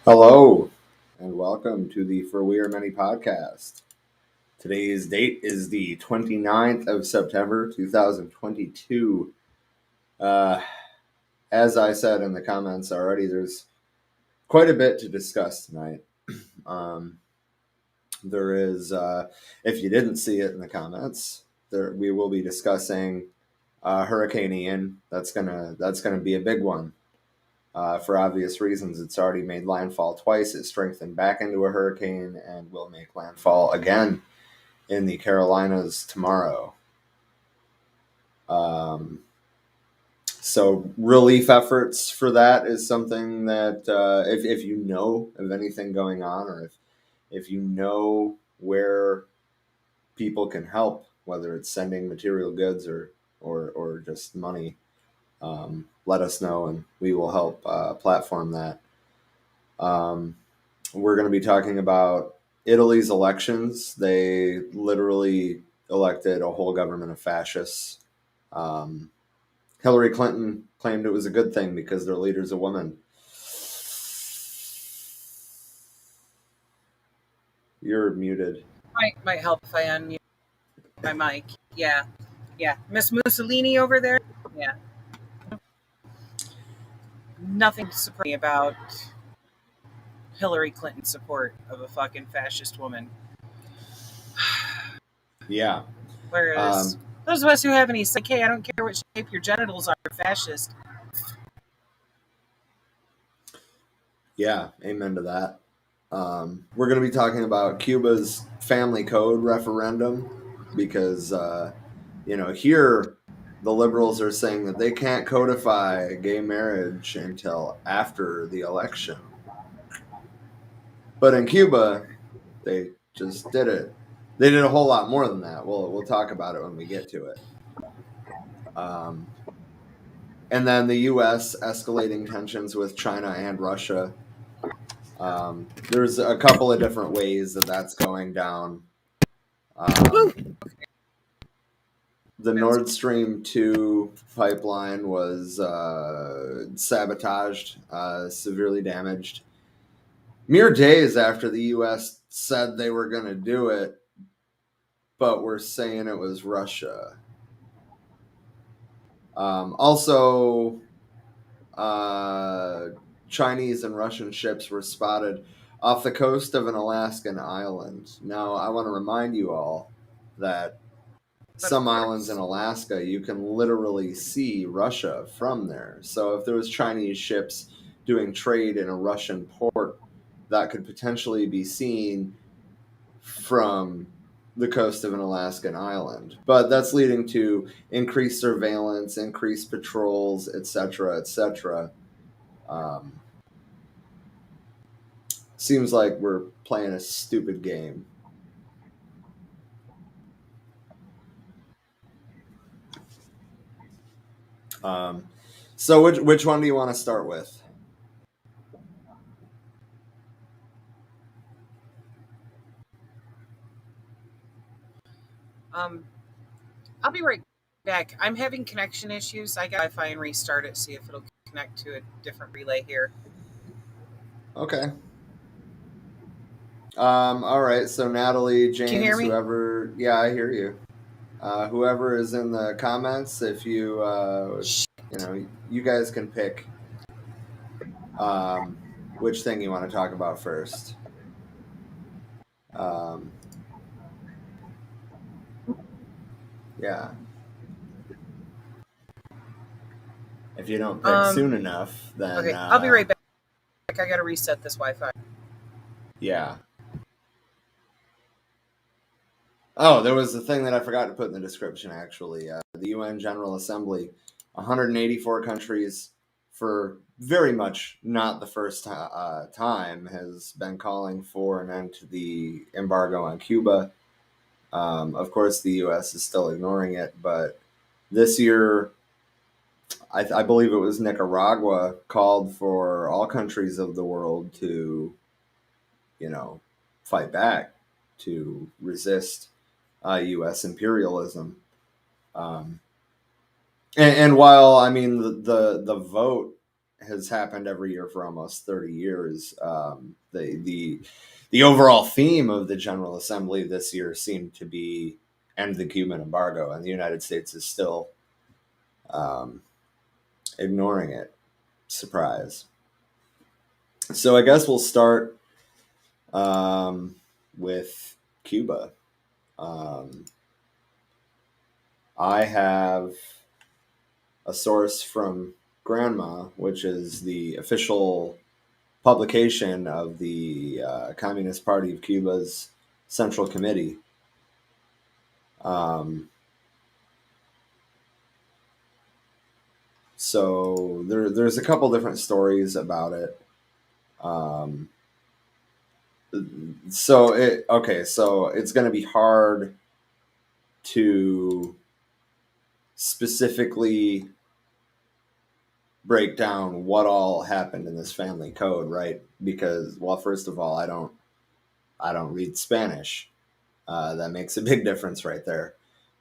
Hello, and welcome to the For We Are Many podcast. Today's date is the 29th of September, 2022. Uh, as I said in the comments already, there's quite a bit to discuss tonight. Um, there is, if you didn't see it in the comments, we will be discussing Hurricane Ian. That's gonna be a big one. For obvious reasons, it's already made landfall twice. It strengthened back into a hurricane and will make landfall again in the Carolinas tomorrow. So relief efforts for that is something that if you know of anything going on, or if you know where people can help, whether it's sending material goods or just money, let us know and we will help platform that. We're going to be talking about Italy's elections. They literally elected a whole government of fascists. Hillary Clinton claimed it was a good thing because their leader's a woman. You're muted. Might help if I unmute my mic. Yeah. Miss Mussolini over there. Yeah. Nothing to surprise me about Hillary Clinton's support of a fucking fascist woman. Yeah. Whereas those of us who have any say, hey, I don't care what shape your genitals are, fascist. Yeah, amen to that. We're going to be talking about Cuba's Family Code referendum because, here the liberals are saying that they can't codify gay marriage until after the election. But in Cuba, they just did it. They did a whole lot more than that. We'll talk about it when we get to it. And then the U.S. escalating tensions with China and Russia. There's a couple of different ways that that's going down. The Nord Stream 2 pipeline was sabotaged, severely damaged. Mere days after the U.S. said they were going to do it, but we're saying it was Russia. Also, Chinese and Russian ships were spotted off the coast of an Alaskan island. Now, I want to remind you all that some islands in Alaska, you can literally see Russia from there. So if there was Chinese ships doing trade in a Russian port, that could potentially be seen from the coast of an Alaskan island. But that's leading to increased surveillance, increased patrols, etc., etc. Seems like we're playing a stupid game. So which one do you want to start with? I'll be right back. I'm having connection issues. I got Wi-Fi and restart it, see if it'll connect to a different relay here. Okay. All right. So Natalie, James, Can you hear me? whoever, yeah, I hear you. Whoever is in the comments, if you, you guys can pick which thing you want to talk about first. Yeah. If you don't pick soon enough, then okay, I'll be right back. I gotta reset this Wi-Fi. Yeah. Oh, there was a thing that I forgot to put in the description, actually. The UN General Assembly, 184 countries, for very much not the first time, has been calling for an end to the embargo on Cuba. Of course, the U.S. is still ignoring it, but this year, I believe it was Nicaragua, called for all countries of the world to, fight back, to resist U.S. imperialism. And while, I mean, the vote has happened every year for almost 30 years. The overall theme of the General Assembly this year seemed to be end the Cuban embargo, and the United States is still ignoring it. Surprise. So I guess we'll start with Cuba. I have a source from Grandma, which is the official publication of the Communist Party of Cuba's Central Committee. So there's a couple different stories about it. So it's going to be hard to specifically break down what all happened in this family code, right? Because, well, first of all, I don't read Spanish. That makes a big difference right there.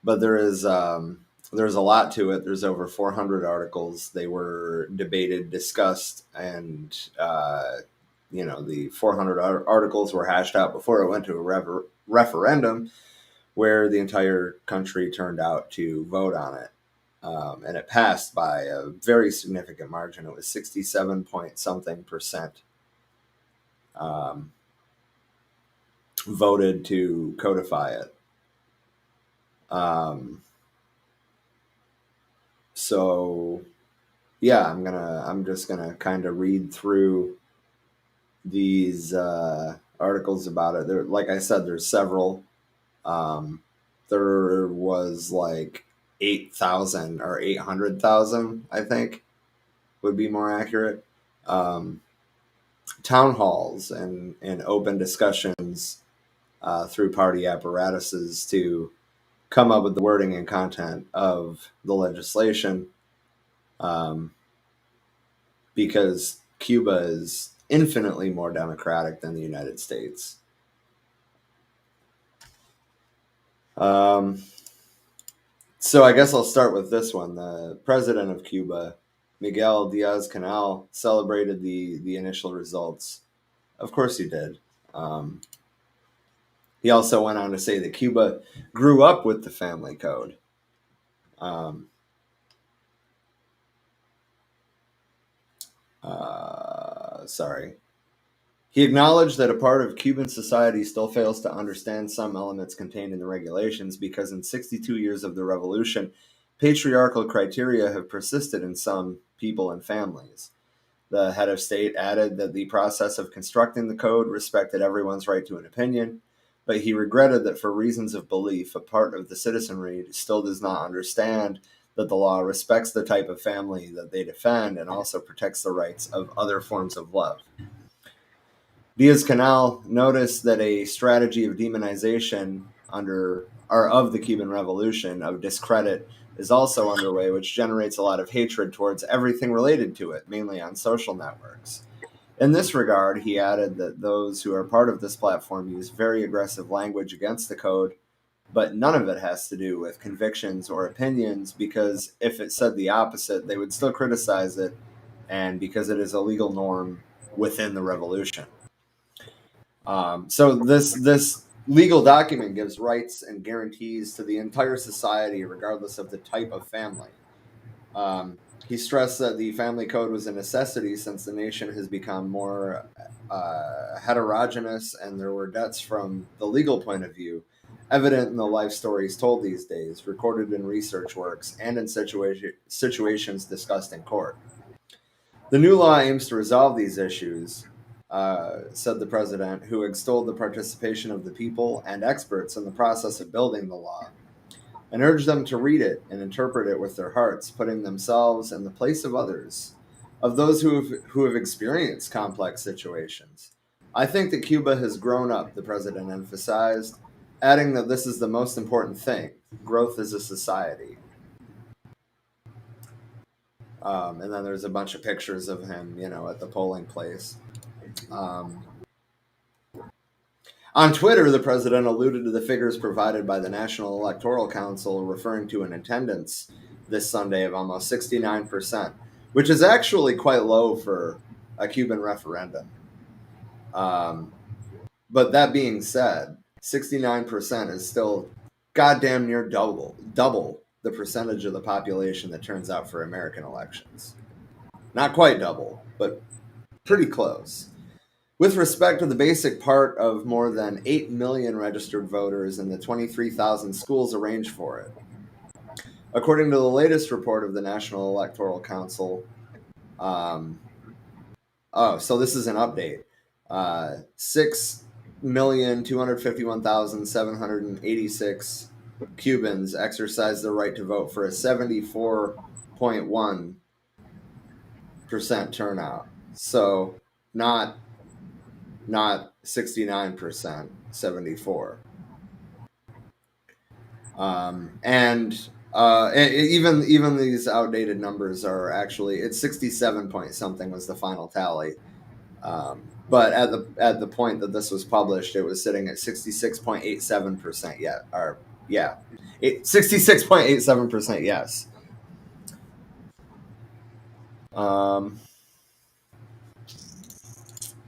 But there's a lot to it. There's over 400 articles. They were debated, discussed, and the 400 articles were hashed out before it went to a referendum, where the entire country turned out to vote on it. And it passed by a very significant margin. It was 67 point something percent voted to codify it. So yeah, I'm just gonna kind of read through these articles about it. There, like I said, there's several. There was like 8,000 or 800,000, I think, would be more accurate. Town halls and open discussions through party apparatuses to come up with the wording and content of the legislation, because Cuba is infinitely more democratic than the United States. So I guess I'll start with this one. The president of Cuba, Miguel Diaz-Canel, celebrated the initial results. Of course he did. He also went on to say that Cuba grew up with the family code. He acknowledged that a part of Cuban society still fails to understand some elements contained in the regulations because in 62 years of the revolution, patriarchal criteria have persisted in some people and families. The head of state added that the process of constructing the code respected everyone's right to an opinion, but he regretted that for reasons of belief, a part of the citizenry still does not understand that the law respects the type of family that they defend and also protects the rights of other forms of love. Diaz-Canel noticed that a strategy of demonization of the Cuban Revolution, of discredit, is also underway, which generates a lot of hatred towards everything related to it, mainly on social networks. In this regard, he added that those who are part of this platform use very aggressive language against the code, but none of it has to do with convictions or opinions, because if it said the opposite, they would still criticize it, and because it is a legal norm within the revolution. So this legal document gives rights and guarantees to the entire society, regardless of the type of family. He stressed that the family code was a necessity since the nation has become more heterogeneous, and there were debts from the legal point of view evident in the life stories told these days, recorded in research works, and in situations discussed in court. The new law aims to resolve these issues, said the president, who extolled the participation of the people and experts in the process of building the law, and urged them to read it and interpret it with their hearts, putting themselves in the place of others, of those who have experienced complex situations. I think that Cuba has grown up, the president emphasized, adding that this is the most important thing, growth as a society. And then there's a bunch of pictures of him, at the polling place. On Twitter, the president alluded to the figures provided by the National Electoral Council, referring to an attendance this Sunday of almost 69%, which is actually quite low for a Cuban referendum. But that being said, 69% is still goddamn near double the percentage of the population that turns out for American elections. Not quite double, but pretty close. With respect to the basic part of more than 8 million registered voters and the 23,000 schools arranged for it. According to the latest report of the National Electoral Council, so this is an update. 6,251,786 Cubans exercised their right to vote for a 74.1% turnout. So not 69%, 74. And even these outdated numbers are actually, it's 67 point something was the final tally. But at the point that this was published, it was sitting at 66.87% yet. Or yeah, 66.87% yes.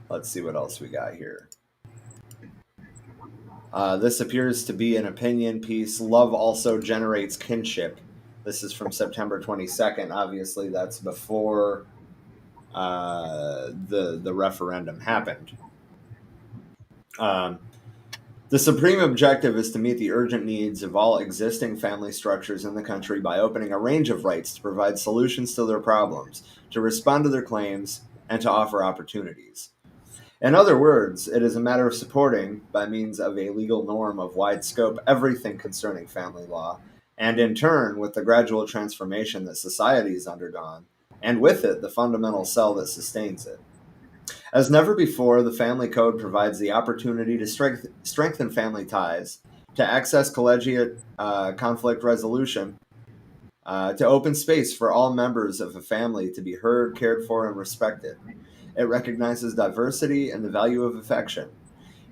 Let's see what else we got here. This appears to be an opinion piece. Love also generates kinship. This is from September 22nd. Obviously, that's before the referendum happened. The supreme objective is to meet the urgent needs of all existing family structures in the country by opening a range of rights to provide solutions to their problems, to respond to their claims, and to offer opportunities. In other words, it is a matter of supporting, by means of a legal norm of wide scope, everything concerning family law, and in turn, with the gradual transformation that society has undergone, and with it, the fundamental cell that sustains it. As never before, the Family Code provides the opportunity to strengthen family ties, to access collegiate conflict resolution, to open space for all members of a family to be heard, cared for, and respected. It recognizes diversity and the value of affection.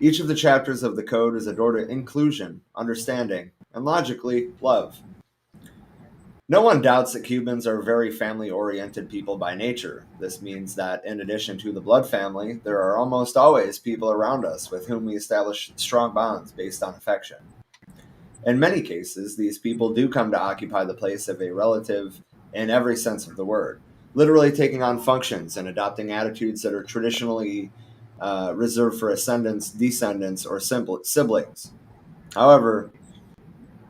Each of the chapters of the Code is a door to inclusion, understanding, and logically, love. No one doubts that Cubans are very family-oriented people by nature. This means that, in addition to the blood family, there are almost always people around us with whom we establish strong bonds based on affection. In many cases, these people do come to occupy the place of a relative in every sense of the word, literally taking on functions and adopting attitudes that are traditionally reserved for ascendants, descendants, or siblings. However,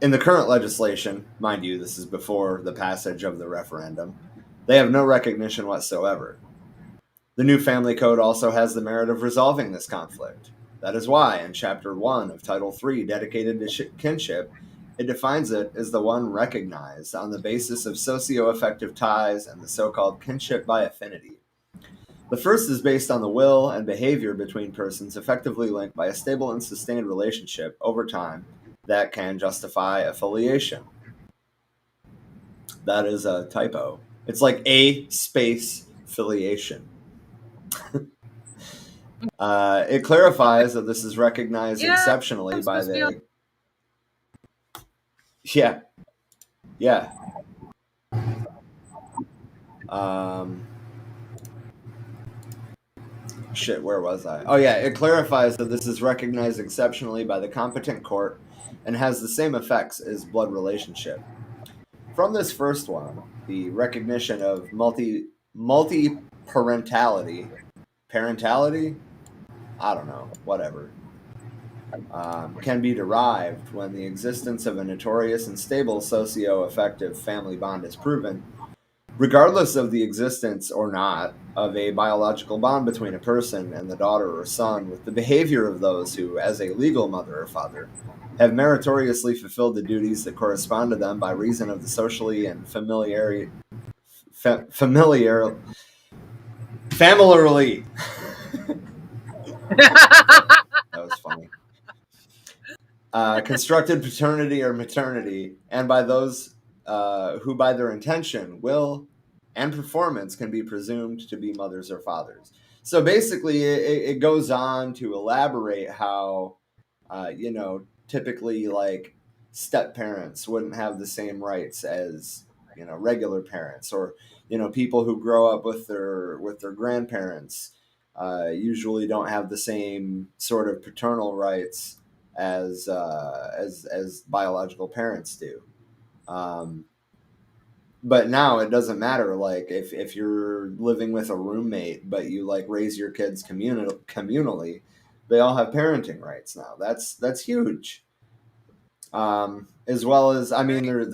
in the current legislation, mind you, this is before the passage of the referendum, they have no recognition whatsoever. The new Family Code also has the merit of resolving this conflict. That is why, in Chapter 1 of Title 3, dedicated to kinship, it defines it as the one recognized on the basis of socio-affective ties and the so-called kinship by affinity. The first is based on the will and behavior between persons effectively linked by a stable and sustained relationship over time that can justify affiliation. That is a typo. It's like a space affiliation. It clarifies that this is recognized exceptionally by the... Yeah. Yeah. Shit, where was I? Oh, yeah. It clarifies that this is recognized exceptionally by the competent court and has the same effects as blood relationship. From this first one, the recognition of multi-parentality, I don't know, whatever, can be derived when the existence of a notorious and stable socio-affective family bond is proven, regardless of the existence or not of a biological bond between a person and the daughter or son, with the behavior of those who, as a legal mother or father, have meritoriously fulfilled the duties that correspond to them by reason of the socially and familiarly. That was funny. Constructed paternity or maternity, and by those who, by their intention, will, and performance, can be presumed to be mothers or fathers. So basically, it goes on to elaborate how, typically, like, step parents wouldn't have the same rights as regular parents, or people who grow up with their grandparents usually don't have the same sort of paternal rights as biological parents do. Um, but now it doesn't matter. Like if you're living with a roommate, but you like raise your kids communally, they all have parenting rights now. That's huge. As well as, I mean, Right.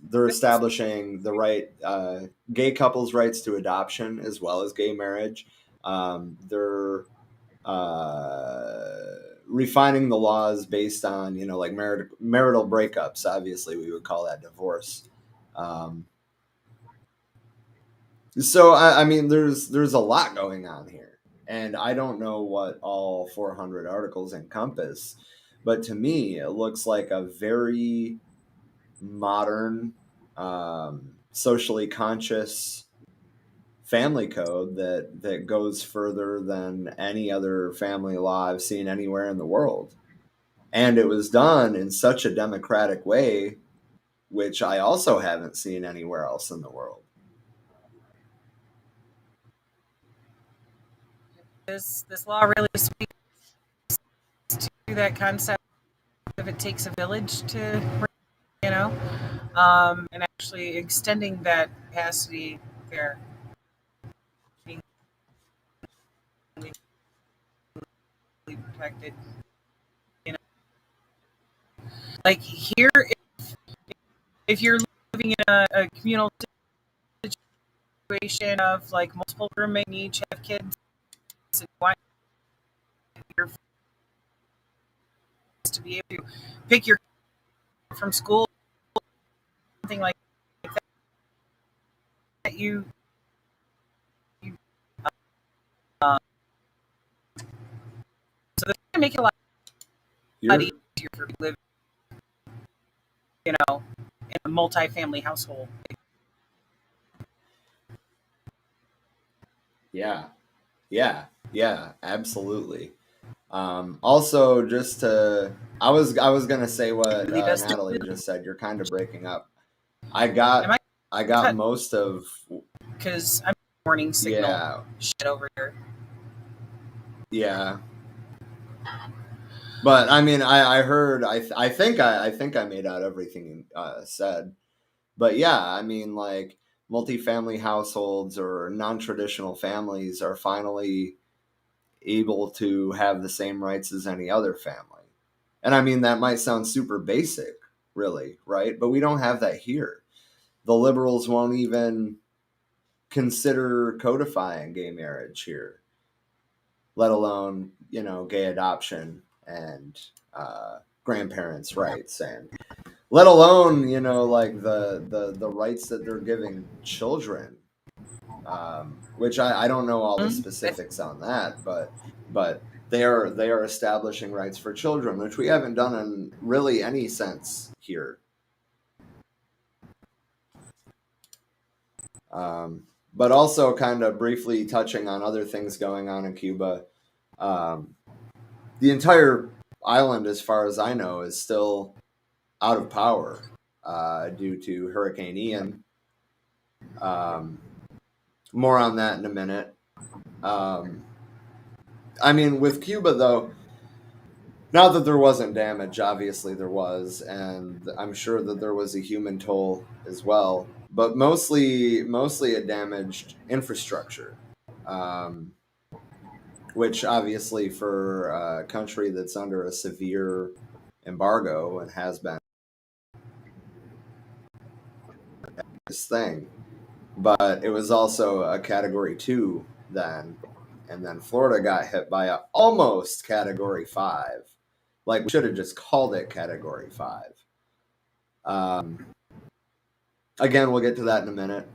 they're establishing the right, gay couples' rights to adoption as well as gay marriage. They're uh, refining the laws based on like marital breakups. Obviously, we would call that divorce. Um, so I mean, there's a lot going on here, and I don't know what all 400 articles encompass, but to me, it looks like a very modern, socially conscious family code that goes further than any other family law I've seen anywhere in the world. And it was done in such a democratic way, which I also haven't seen anywhere else in the world. This law really speaks to that concept of it takes a village to, you know, and actually extending that capacity there, being legally protected. You know, like here, if you're living in a communal situation of like multiple roommates and each have kids, and you want your to be able to pick your kid from school, something like that, you uh, so that's going to make it a lot You're easier for you to live, in a multi-family household. Yeah, yeah, yeah, absolutely. Also, just to, I was gonna say what Really does do. Natalie just said. You're kind of breaking up. I Am got I I got cut? most of, Because I'm warning signal yeah, shit over here. yeah. But I mean, I heard, I think I made out everything you said. But yeah, I mean, like multifamily households or non-traditional families are finally able to have the same rights as any other family. And I mean, that might sound super basic, really, right? But we don't have that here. The liberals won't even consider codifying gay marriage here, let alone, gay adoption and grandparents' rights, and let alone, like the rights that they're giving children, which I don't know all the That's specifics on that, but they are establishing rights for children, which we haven't done in really any sense here. But also kind of briefly touching on other things going on in Cuba. Um, the entire island, as far as I know, is still out of power due to Hurricane Ian. Um, more on that in a minute. Um, I mean, with Cuba, though, not that there wasn't damage, obviously there was, and I'm sure that there was a human toll as well, but mostly it damaged infrastructure, um, which obviously for a country that's under a severe embargo and has been this thing, but it was also a category 2 then, and then Florida got hit by a almost category 5. Like we should have just called it category 5. Um, Again, we'll get to that in a minute.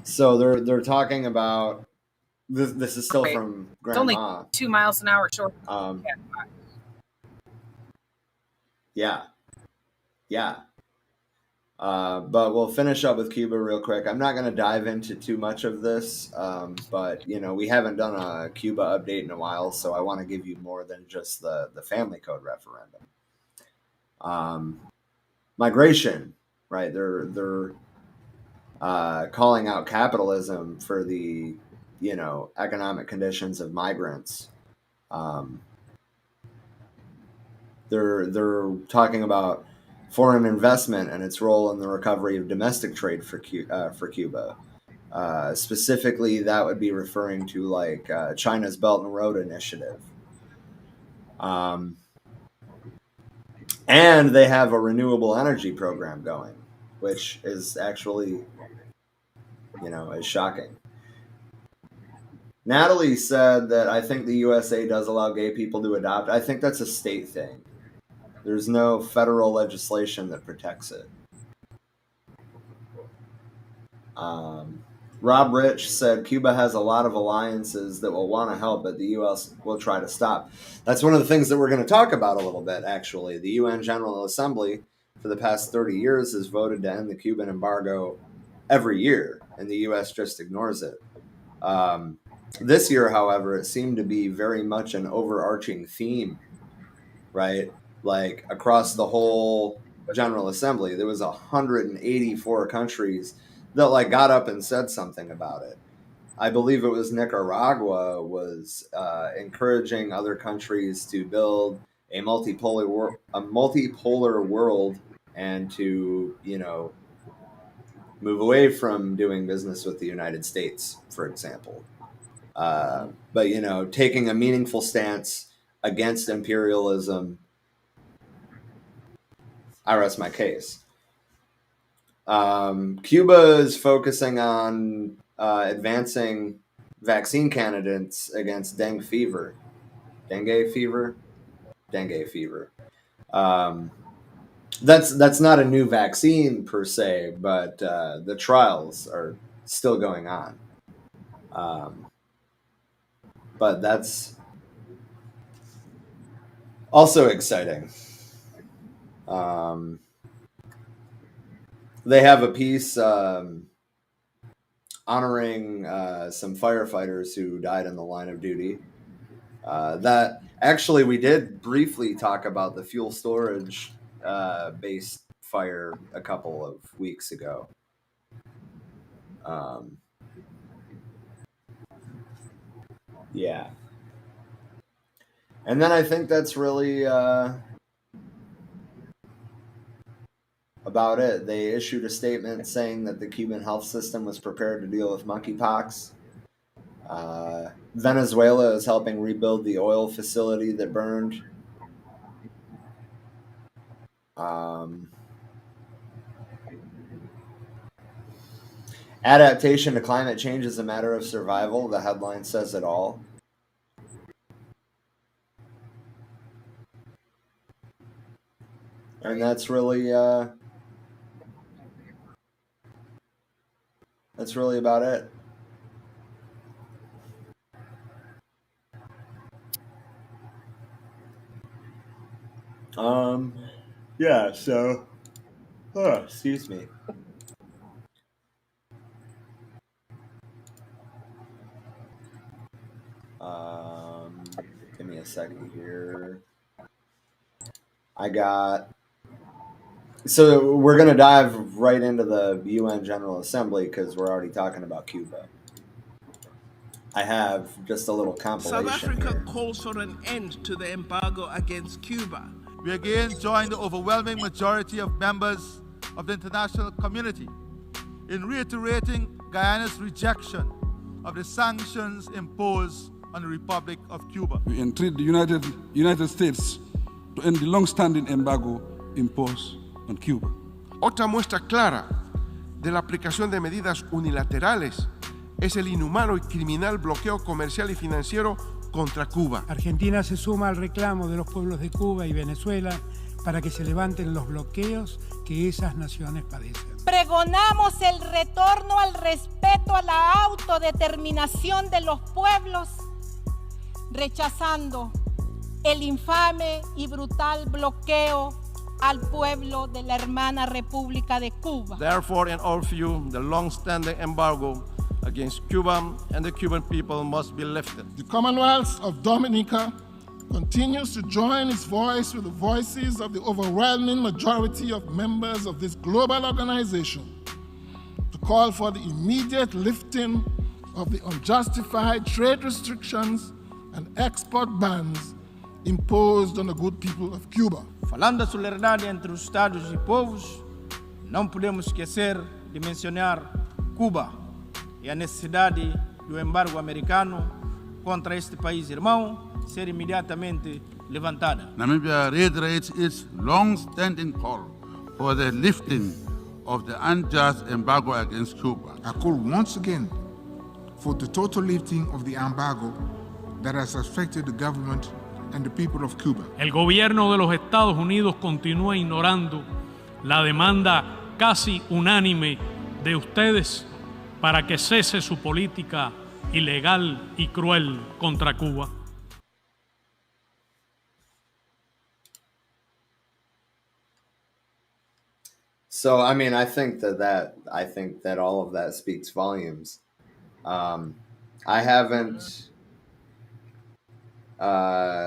So they're talking about this. This is still okay. from It's only Grandma. 2 miles an hour short. Um, yeah, yeah. But we'll finish up with Cuba real quick. I'm not going to dive into too much of this, but we haven't done a Cuba update in a while, so I want to give you more than just the family code referendum. Um, Migration, right? They're calling out capitalism for the, economic conditions of migrants. They're talking about foreign investment and its role in the recovery of domestic trade for Cuba. Specifically, that would be referring to like China's Belt and Road Initiative. And they have a renewable energy program going, which is actually, is shocking. Natalie said that I think the USA does allow gay people to adopt. I think that's a state thing. There's no federal legislation that protects it. Rob Rich said Cuba has a lot of alliances that will want to help, but the U.S. will try to stop. That's one of the things that we're going to talk about a little bit, actually. The UN General Assembly for the past 30 years has voted to end the Cuban embargo every year, and the U.S. just ignores it. This year, however, it seemed to be very much an overarching theme, right? Like across the whole General Assembly, there was 184 countries that like got up and said something about it. I believe it was Nicaragua was encouraging other countries to build a multipolar world and to, move away from doing business with the United States, for example. But, taking a meaningful stance against imperialism, I rest my case. Cuba is focusing on advancing vaccine candidates against dengue fever. That's not a new vaccine per se, but the trials are still going on. But that's also exciting. They have a piece honoring some firefighters who died in the line of duty. That actually, we did briefly talk about the fuel storage based fire a couple of weeks ago. Yeah. And then I think that's really about it. They issued a statement saying that the Cuban health system was prepared to deal with monkeypox. Venezuela is helping rebuild the oil facility that burned. Adaptation to climate change is a matter of survival. The headline says it all. And that's really about it. Yeah, so excuse me. Give me a second here. So we're going to dive right into the UN General Assembly because we're already talking about Cuba. I have just a little compilation. South Africa here. calls for an end to the embargo against Cuba. We again join the overwhelming majority of members of the international community in reiterating Guyana's rejection of the sanctions imposed on the Republic of Cuba. We entreat the United States to end the long-standing embargo imposed on Cuba. Otra muestra clara de la aplicación de medidas unilaterales es el inhumano y criminal bloqueo comercial y financiero contra Cuba. Argentina se suma al reclamo de los pueblos de Cuba y Venezuela para que se levanten los bloqueos que esas naciones padecen. Pregonamos el retorno al respeto a la autodeterminación de los pueblos, rechazando el infame y brutal bloqueo al pueblo de la hermana República de Cuba. Therefore, in our view, the long-standing embargo against Cuba and the Cuban people must be lifted. The Commonwealth of Dominica continues to join its voice with the voices of the overwhelming majority of members of this global organization to call for the immediate lifting of the unjustified trade restrictions and export bans imposed on the good people of Cuba. Falando da solidariedade entre os Estados e povos, não podemos esquecer de mencionar Cuba e a necessidade do embargo americano contra este país irmão ser imediatamente levantada. Namibia reiterates its long-standing call for the lifting of the unjust embargo against Cuba. I call once again for the total lifting of the embargo that has affected the government and the people of Cuba. El gobierno de los Estados Unidos continúa ignorando la demanda casi unánime de ustedes para que cese su política ilegal y cruel contra Cuba. So, I mean, I think that all of that speaks volumes. I haven't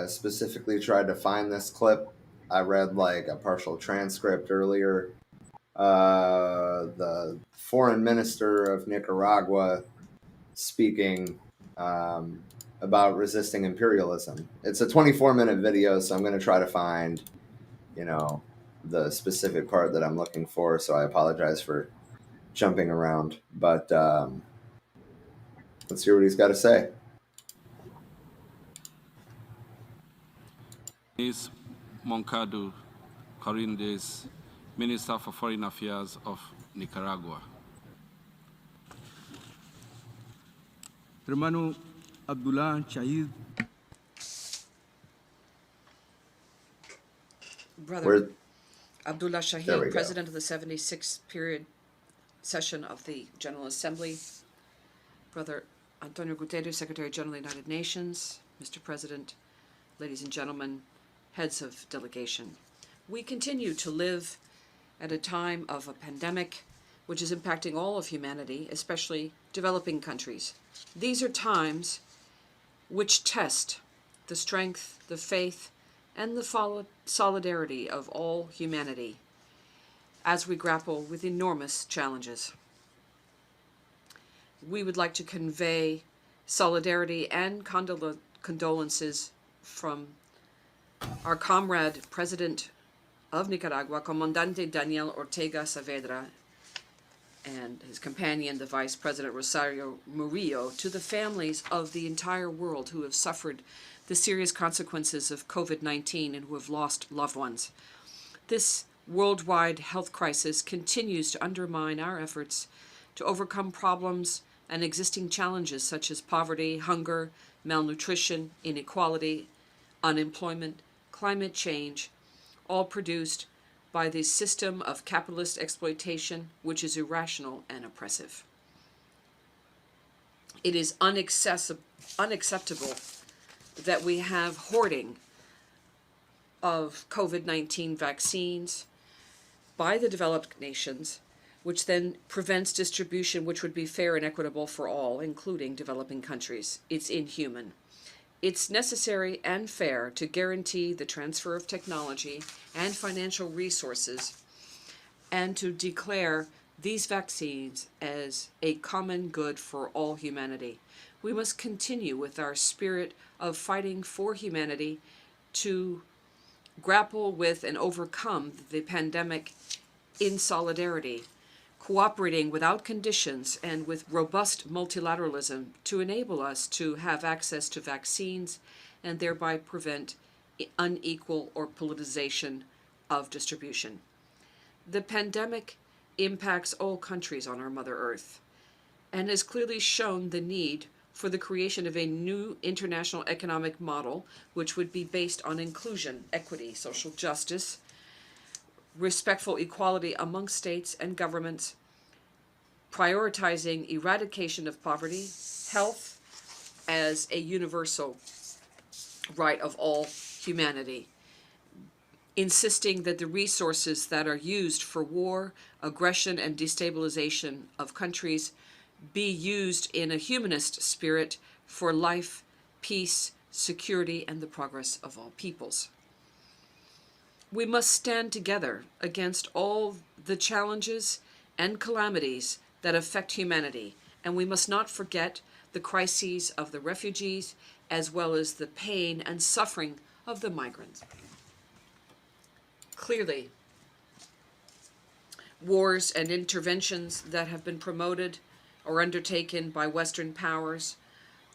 specifically tried to find this clip. I read like a partial transcript earlier. The foreign minister of Nicaragua speaking about resisting imperialism. It's a 24-minute video, so I'm going to try to find, the specific part that I'm looking for. So I apologize for jumping around, but let's hear what he's got to say. Ms. Moncado Corindez, Minister for Foreign Affairs of Nicaragua. Hermano Abdullah Shahid. Brother Abdullah Shahid, President of the 76th period session of the General Assembly. Brother Antonio Guterres, Secretary General of the United Nations. Mr. President, ladies and gentlemen, heads of delegation. We continue to live at a time of a pandemic which is impacting all of humanity, especially developing countries. These are times which test the strength, the faith, and the solidarity of all humanity as we grapple with enormous challenges. We would like to convey solidarity and condolences from our comrade, President of Nicaragua, Comandante Daniel Ortega Saavedra, and his companion, the Vice President Rosario Murillo, to the families of the entire world who have suffered the serious consequences of COVID-19 and who have lost loved ones. This worldwide health crisis continues to undermine our efforts to overcome problems and existing challenges such as poverty, hunger, malnutrition, inequality, unemployment, climate change, all produced by the system of capitalist exploitation, which is irrational and oppressive. It is unacceptable that we have hoarding of COVID-19 vaccines by the developed nations, which then prevents distribution which would be fair and equitable for all, including developing countries. It's inhuman. It's necessary and fair to guarantee the transfer of technology and financial resources and to declare these vaccines as a common good for all humanity. We must continue with our spirit of fighting for humanity to grapple with and overcome the pandemic in solidarity, cooperating without conditions and with robust multilateralism to enable us to have access to vaccines and thereby prevent unequal or politicization of distribution. The pandemic impacts all countries on our Mother Earth and has clearly shown the need for the creation of a new international economic model which would be based on inclusion, equity, social justice, respectful equality among states and governments, prioritizing eradication of poverty, health as a universal right of all humanity, insisting that the resources that are used for war, aggression, and destabilization of countries be used in a humanist spirit for life, peace, security, and the progress of all peoples. We must stand together against all the challenges and calamities that affect humanity, and we must not forget the crises of the refugees as well as the pain and suffering of the migrants. Clearly, wars and interventions that have been promoted or undertaken by Western powers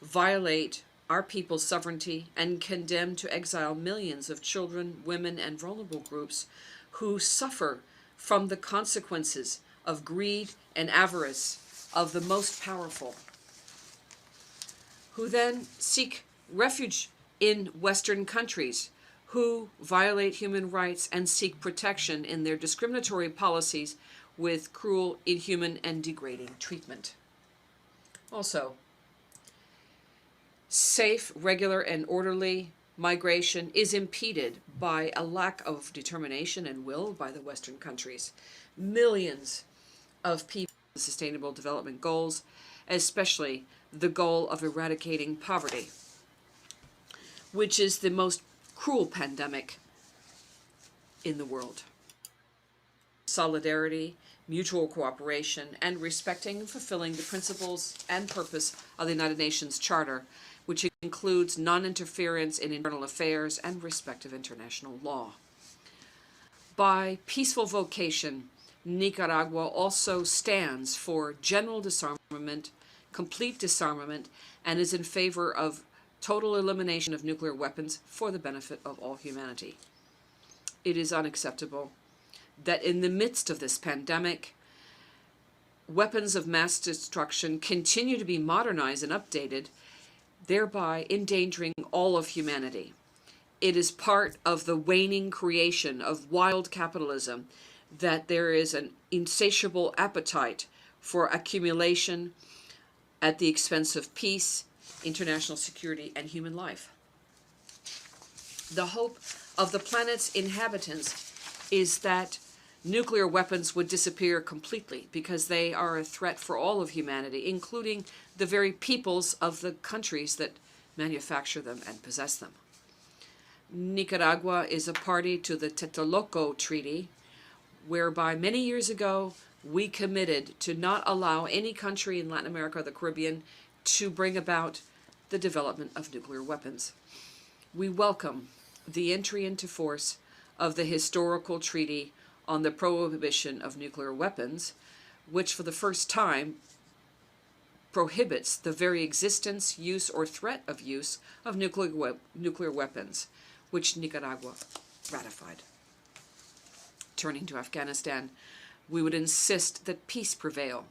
violate our people's sovereignty and condemn to exile millions of children, women, and vulnerable groups who suffer from the consequences of greed and avarice of the most powerful, who then seek refuge in Western countries, who violate human rights and seek protection in their discriminatory policies with cruel, inhuman, and degrading treatment. Also, safe, regular, and orderly migration is impeded by a lack of determination and will by the Western countries. Millions of people with Sustainable Development Goals, especially the goal of eradicating poverty, which is the most cruel pandemic in the world. Solidarity, mutual cooperation, and respecting and fulfilling the principles and purpose of the United Nations Charter, which includes non-interference in internal affairs and respect of international law. By peaceful vocation, Nicaragua also stands for general disarmament, complete disarmament, and is in favor of total elimination of nuclear weapons for the benefit of all humanity. It is unacceptable that in the midst of this pandemic, weapons of mass destruction continue to be modernized and updated, thereby endangering all of humanity. It is part of the waning creation of wild capitalism that there is an insatiable appetite for accumulation at the expense of peace, international security, and human life. The hope of the planet's inhabitants is that nuclear weapons would disappear completely because they are a threat for all of humanity, including the very peoples of the countries that manufacture them and possess them. Nicaragua is a party to the Tlatelolco Treaty, whereby many years ago we committed to not allow any country in Latin America or the Caribbean to bring about the development of nuclear weapons. We welcome the entry into force of the historical treaty on the prohibition of nuclear weapons, which for the first time prohibits the very existence, use, or threat of use of nuclear weapons, which Nicaragua ratified. Turning to Afghanistan, we would insist that peace prevail.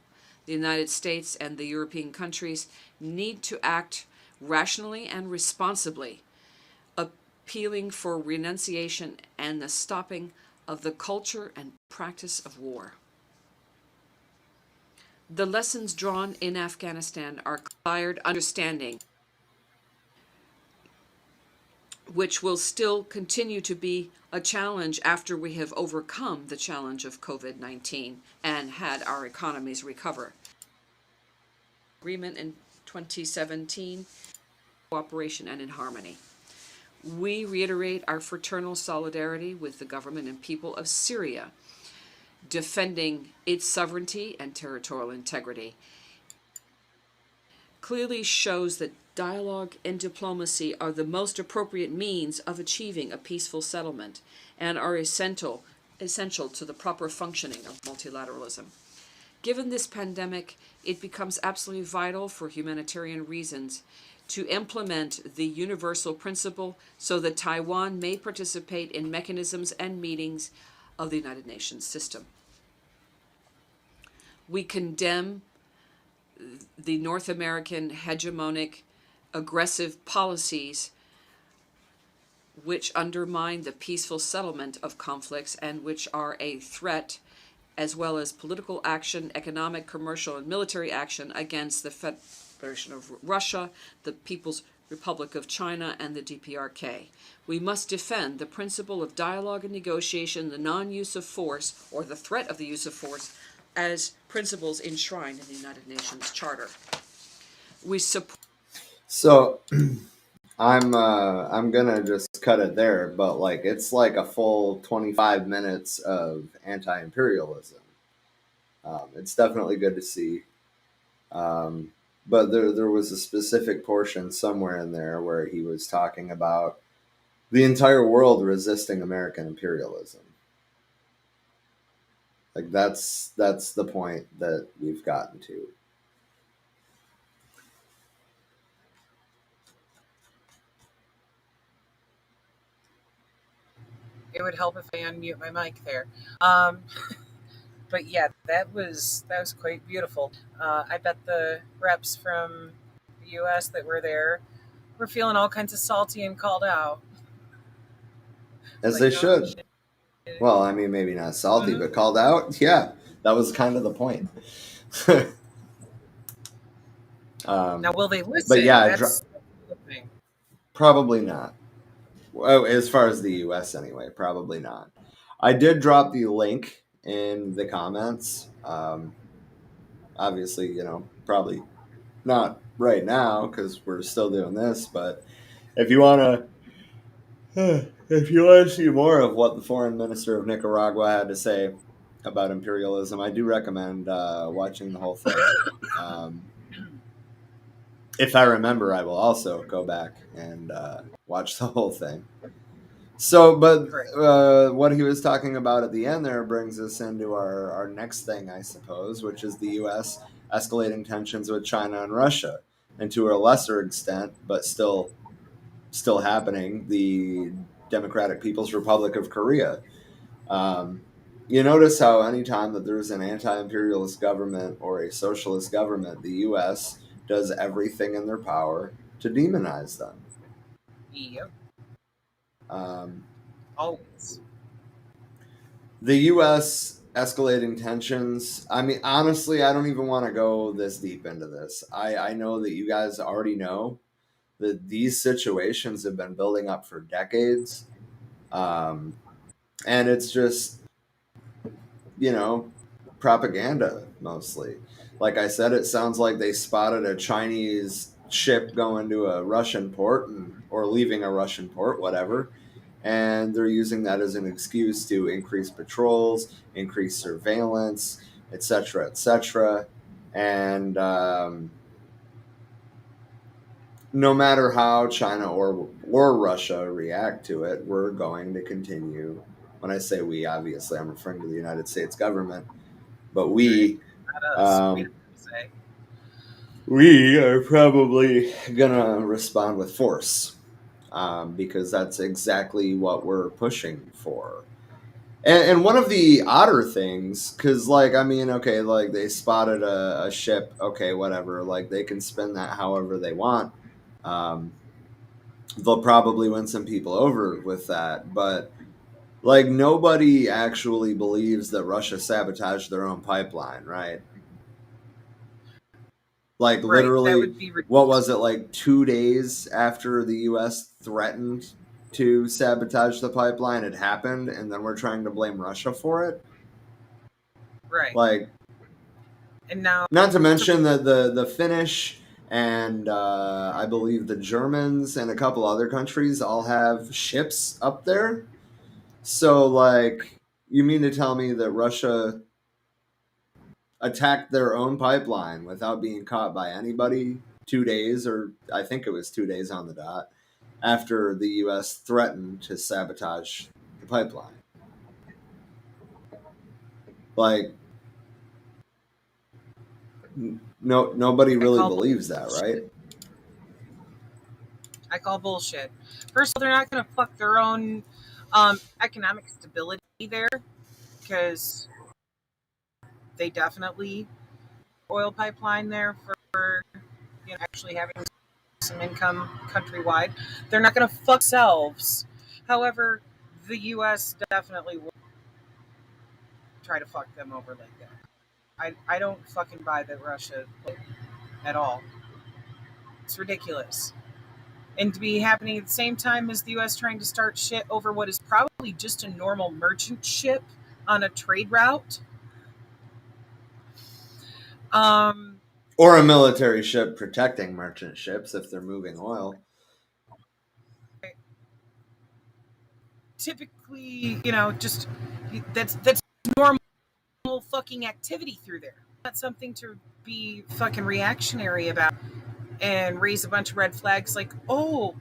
The United States and the European countries need to act rationally and responsibly, appealing for renunciation and the stopping of the culture and practice of war. The lessons drawn in Afghanistan are acquired understanding, which will still continue to be a challenge after we have overcome the challenge of COVID-19 and had our economies recover. Agreement in 2017, cooperation and in harmony. We reiterate our fraternal solidarity with the government and people of Syria, defending its sovereignty and territorial integrity. Clearly shows that dialogue and diplomacy are the most appropriate means of achieving a peaceful settlement and are essential to the proper functioning of multilateralism. Given this pandemic, it becomes absolutely vital for humanitarian reasons to implement the universal principle so that Taiwan may participate in mechanisms and meetings of the United Nations system. We condemn the North American hegemonic aggressive policies which undermine the peaceful settlement of conflicts and which are a threat, as well as political action, economic, commercial, and military action against the Federation of Russia, the People's Republic of China, and the DPRK. We must defend the principle of dialogue and negotiation, the non-use of force, or the threat of the use of force, as principles enshrined in the United Nations Charter. We support. So, I'm gonna just cut it there, but like it's like a full 25 minutes of anti-imperialism. It's definitely good to see. But there was a specific portion somewhere in there where he was talking about the entire world resisting American imperialism. Like that's the point that we've gotten to. It would help if I unmute my mic there. But yeah, that was quite beautiful. I bet the reps from the U.S. that were there were feeling all kinds of salty and called out. As they should. Well, I mean, maybe not salty, but called out. Yeah, that was kind of the point. Now, will they listen? But yeah, That's the thing. Probably not. Well, as far as the U.S. anyway, probably not. I did drop the link in the comments. Obviously, probably not right now because we're still doing this. But if you want to see more of what the foreign minister of Nicaragua had to say about imperialism, I do recommend watching the whole thing. If I remember, I will also go back and watch the whole thing. So, but what he was talking about at the end there brings us into our next thing, I suppose, which is the U.S. escalating tensions with China and Russia, and to a lesser extent, but still happening, the Democratic People's Republic of Korea. You notice how anytime that there's an anti-imperialist government or a socialist government, the U.S. does everything in their power to demonize them. Yep. Always. The U.S. escalating tensions. I mean, honestly, I don't even want to go this deep into this. I know that you guys already know that these situations have been building up for decades. And it's just, propaganda mostly. Like I said, it sounds like they spotted a Chinese ship going to a Russian port or leaving a Russian port, whatever. And they're using that as an excuse to increase patrols, increase surveillance, etc., etc. And no matter how China or Russia react to it, we're going to continue. When I say we, obviously, I'm referring to the United States government. But we are probably gonna respond with force, because that's exactly what we're pushing for. And one of the odder things, because they spotted a ship, okay, whatever, like they can spin that however they want. They'll probably win some people over with that, but like nobody actually believes that Russia sabotaged their own pipeline, right? Like literally, what was it, like 2 days after the U.S. threatened to sabotage the pipeline, it happened, and then we're trying to blame Russia for it? Right. Like, and now, not to mention that the Finnish and I believe the Germans and a couple other countries all have ships up there. So, like, you mean to tell me that Russia attacked their own pipeline without being caught by anybody 2 days, or I think it was 2 days on the dot, after the U.S. threatened to sabotage the pipeline? Like, nobody really believes that, right? I call bullshit. First of all, they're not going to fuck their own economic stability there, because they definitely oil pipeline there for actually having some income countrywide. They're not going to fuck themselves. However, the U.S. definitely will try to fuck them over like that. I don't fucking buy that Russia at all. It's ridiculous. And to be happening at the same time as the U.S. trying to start shit over what is probably just a normal merchant ship on a trade route. Or a military ship protecting merchant ships if they're moving oil. Typically, just that's normal criminal fucking activity through there. Not something to be fucking reactionary about and raise a bunch of red flags like, oh,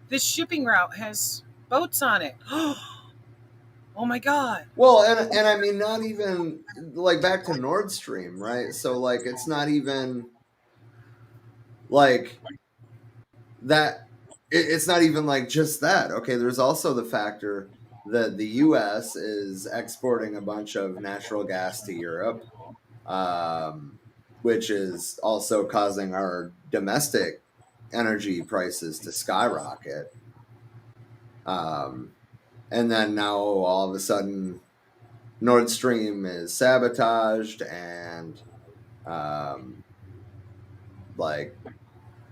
this shipping route has boats on it. Oh my god. Well, and I mean, not even like back to Nord Stream, right? So like, it's not even like that. It's not even like just that. Okay, there's also the factor that the U.S. is exporting a bunch of natural gas to Europe, which is also causing our domestic energy prices to skyrocket. And then now all of a sudden, Nord Stream is sabotaged, and like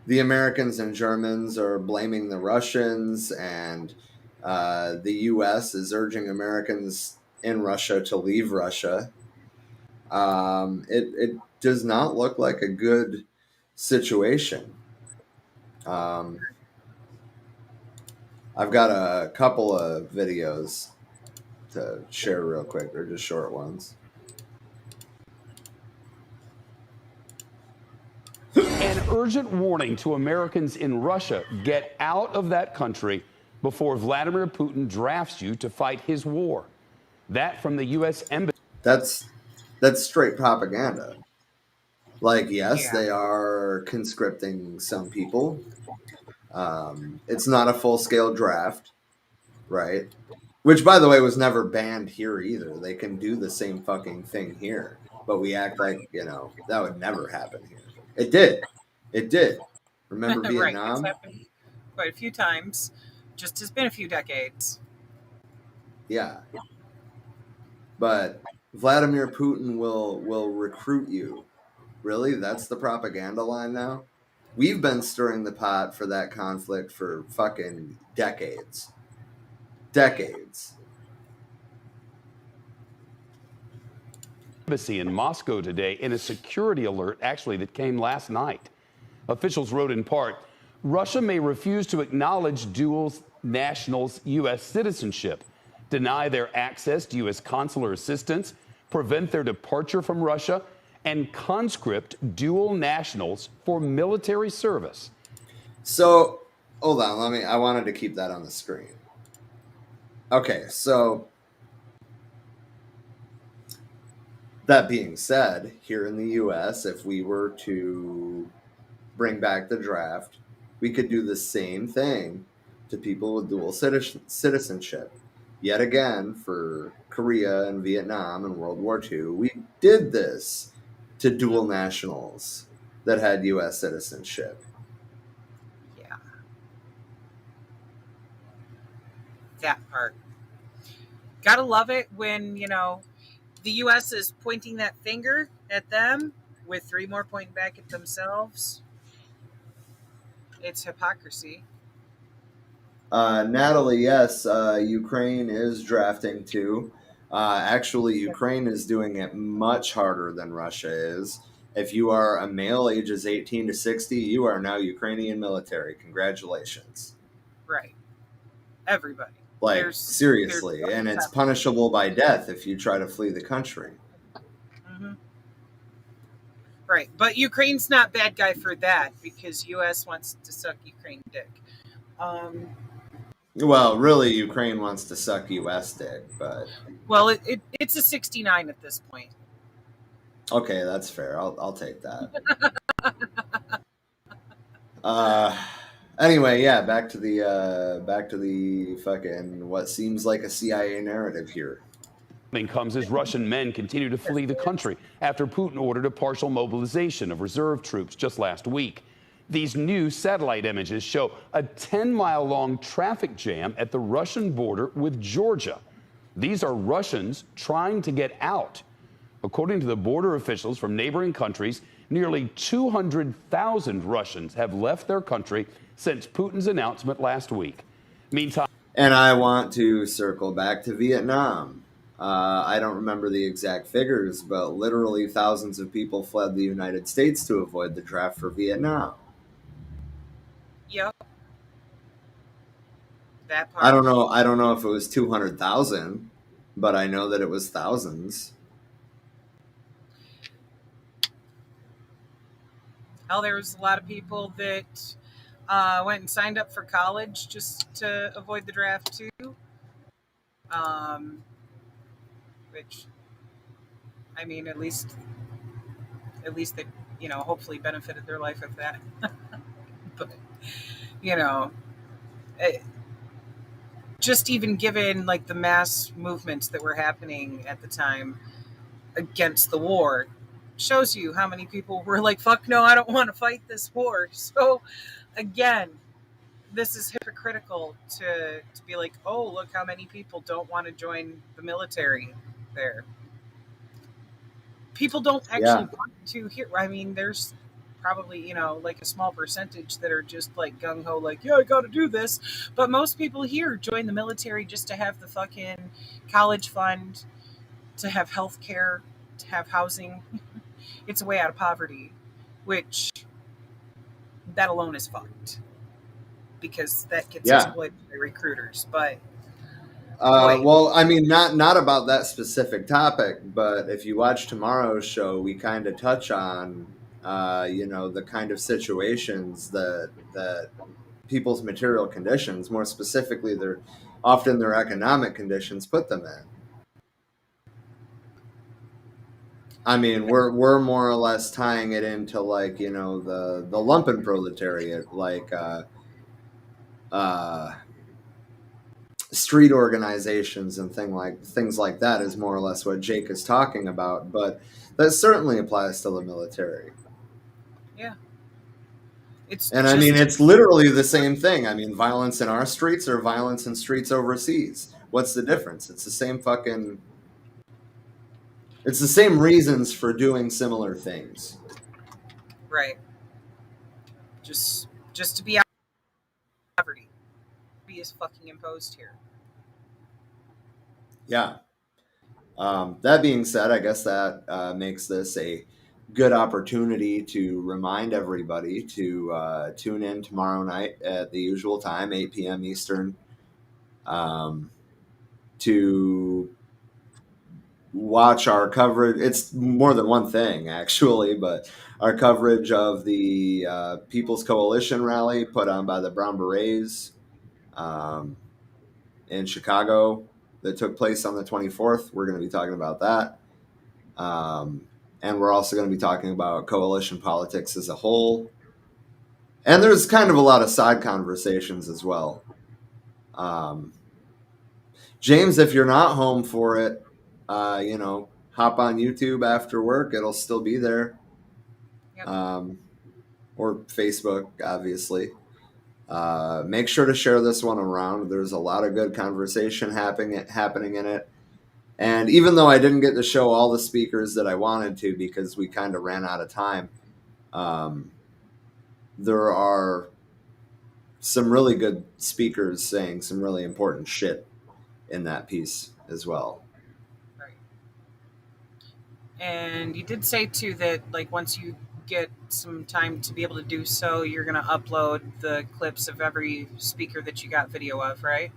the Americans and Germans are blaming the Russians, and the U.S. is urging Americans in Russia to leave Russia. It does not look like a good situation. I've got a couple of videos to share real quick. They're just short ones. An urgent warning to Americans in Russia: get out of that country before Vladimir Putin drafts you to fight his war. That from the U.S. Embassy. That's straight propaganda. Like, yes, they are conscripting some people. It's not a full-scale draft, right? Which, by the way, was never banned here either. They can do the same fucking thing here, but we act like, that would never happen here. It did. It did. Remember Vietnam? Right. It's happened quite a few times. Just has been a few decades. Yeah. But Vladimir Putin will recruit you. Really? That's the propaganda line now? We've been stirring the pot for that conflict for fucking decades. Decades. Embassy in Moscow today in a security alert, actually, that came last night. Officials wrote in part, Russia may refuse to acknowledge dual nationals' U.S. citizenship, deny their access to U.S. consular assistance, prevent their departure from Russia, and conscript dual nationals for military service. So, hold on, I wanted to keep that on the screen. Okay, so that being said, here in the U.S., if we were to bring back the draft, we could do the same thing to people with dual citizenship. Yet again, for Korea and Vietnam and World War II, we did this to dual nationals that had U.S. citizenship. Yeah. That part. Gotta love it when, the U.S. is pointing that finger at them with 3 more pointing back at themselves. It's hypocrisy. Natalie, yes, Ukraine is drafting too. Actually, Ukraine is doing it much harder than Russia is. If you are a male ages 18 to 60, you are now Ukrainian military. Congratulations. Right. Everybody. Like, seriously. And it's punishable by death if you try to flee the country. Mm-hmm. Right. But Ukraine's not bad guy for that because U.S. wants to suck Ukraine dick. Well, really, Ukraine wants to suck U.S. dick, but... Well, it's a 69 at this point. Okay, that's fair. I'll take that. Anyway, yeah, back to the fucking what seems like a CIA narrative here. Comes as Russian men continue to flee the country after Putin ordered a partial mobilization of reserve troops just last week. These new satellite images show a 10-mile-long traffic jam at the Russian border with Georgia. These are Russians trying to get out. According to the border officials from neighboring countries, nearly 200,000 Russians have left their country since Putin's announcement last week. Meantime, and I want to circle back to Vietnam. I don't remember the exact figures, but literally thousands of people fled the United States to avoid the draft for Vietnam. Yep. That part. I don't know if it was 200,000, but I know that it was thousands. Hell, there was a lot of people that went and signed up for college just to avoid the draft too. Which, I mean, at least they, hopefully benefited their life with that. But you know, it, just even given like the mass movements that were happening at the time against the war, shows you how many people were like, "Fuck no, I don't want to fight this war." So, again, this is hypocritical to be like, "Oh, look how many people don't want to join the military." There, people don't actually want to hear. I mean, there's probably like a small percentage that are just like gung ho, like, yeah, I got to do this. But most people here join the military just to have the fucking college fund, to have health care, to have housing. It's a way out of poverty, which that alone is fucked, because that gets exploited by recruiters. But well, I mean, not about that specific topic, but if you watch tomorrow's show, we kind of touch on, the kind of situations that people's material conditions, more specifically, often their economic conditions, put them in. I mean, we're more or less tying it into like the lumpen proletariat, like street organizations and things like that is more or less what Jake is talking about. But that certainly applies to the military. Yeah, I mean, it's literally the same thing. I mean, violence in our streets or violence in streets overseas. What's the difference? It's the same fucking. It's the same reasons for doing similar things. Right. Just to be out of poverty. Be is fucking imposed here. Yeah. That being said, I guess that makes this a good opportunity to remind everybody to tune in tomorrow night at the usual time, 8 p.m. Eastern, to watch our coverage. It's more than one thing, actually, but our coverage of the People's Coalition rally put on by the Brown Berets in Chicago that took place on the 24th. We're going to be talking about that. And we're also going to be talking about coalition politics as a whole. And there's kind of a lot of side conversations as well. James, if you're not home for it, hop on YouTube after work. It'll still be there. Yep. Or Facebook, obviously. Make sure to share this one around. There's a lot of good conversation happening in it. And even though I didn't get to show all the speakers that I wanted to because we kind of ran out of time, there are some really good speakers saying some really important shit in that piece as well. Right. And you did say too that like once you get some time to be able to do so, you're going to upload the clips of every speaker that you got video of, right?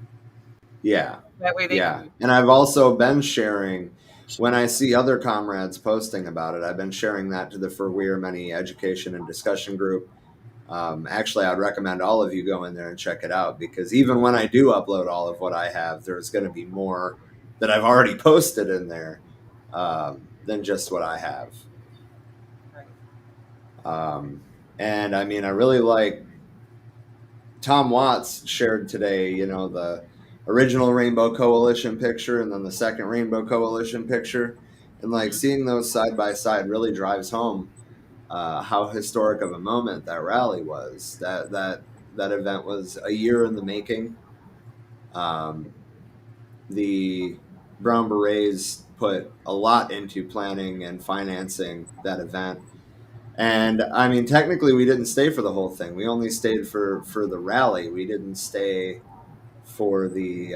Yeah. That way they can... And I've also been sharing, when I see other comrades posting about it, I've been sharing that to the For We Are Many education and discussion group. Actually, I'd recommend all of you go in there and check it out, because even when I do upload all of what I have, there's going to be more that I've already posted in there than just what I have. And I mean, I really like Tom Watts shared today, the original Rainbow Coalition picture and then the second Rainbow Coalition picture. And like seeing those side by side really drives home how historic of a moment that rally was. That event was a year in the making. The Brown Berets put a lot into planning and financing that event. And I mean, technically, we didn't stay for the whole thing. We only stayed for the rally. We didn't stay for the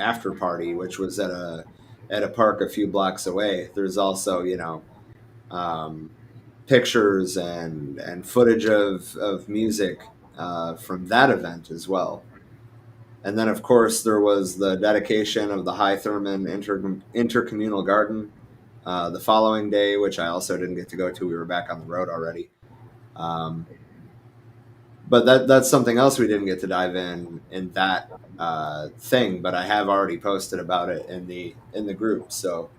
after party, which was at a park a few blocks away. There's also pictures and footage of music from that event as well. And then, of course, there was the dedication of the High Thurman Intercommunal Garden The following day, which I also didn't get to go to, we were back on the road already. But that's something else we didn't get to dive in that thing. But I have already posted about it in the group. So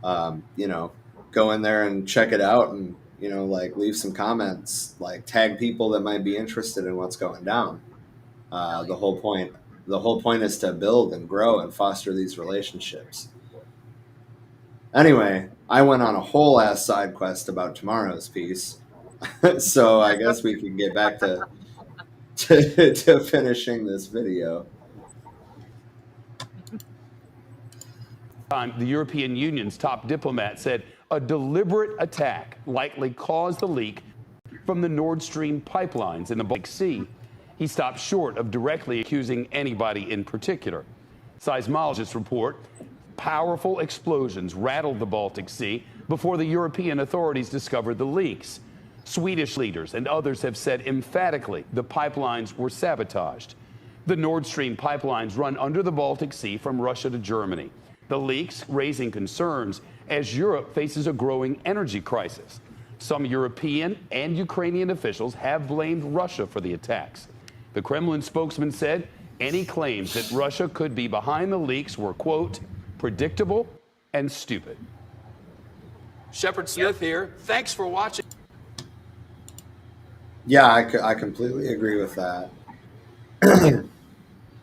go in there and check it out, and like leave some comments, like tag people that might be interested in what's going down. The whole point is to build and grow and foster these relationships. Anyway, I went on a whole ass side quest about tomorrow's piece. So I guess we can get back to finishing this video. The European Union's top diplomat said a deliberate attack likely caused the leak from the Nord Stream pipelines in the Baltic Sea. He stopped short of directly accusing anybody in particular. Seismologists report powerful explosions rattled the Baltic Sea before the European authorities discovered the leaks. Swedish leaders and others have said emphatically the pipelines were sabotaged. The Nord Stream pipelines run under the Baltic Sea from Russia to Germany. The leaks raising concerns as Europe faces a growing energy crisis. Some European and Ukrainian officials have blamed Russia for the attacks. The Kremlin spokesman said any claims that Russia could be behind the leaks were, quote, predictable and stupid. Shepard Smith here. Thanks for watching. Yeah, I completely agree with that.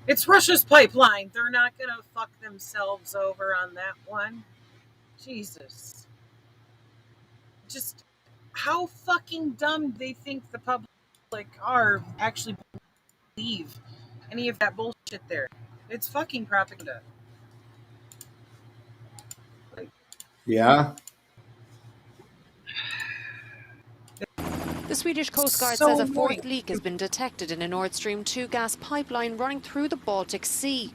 It's Russia's pipeline. They're not going to fuck themselves over on that one. Jesus. Just how fucking dumb they think the public are actually believe any of that bullshit there. It's fucking propaganda. Yeah. The Swedish Coast Guard says a fourth leak has been detected in a Nord Stream 2 gas pipeline running through the Baltic Sea.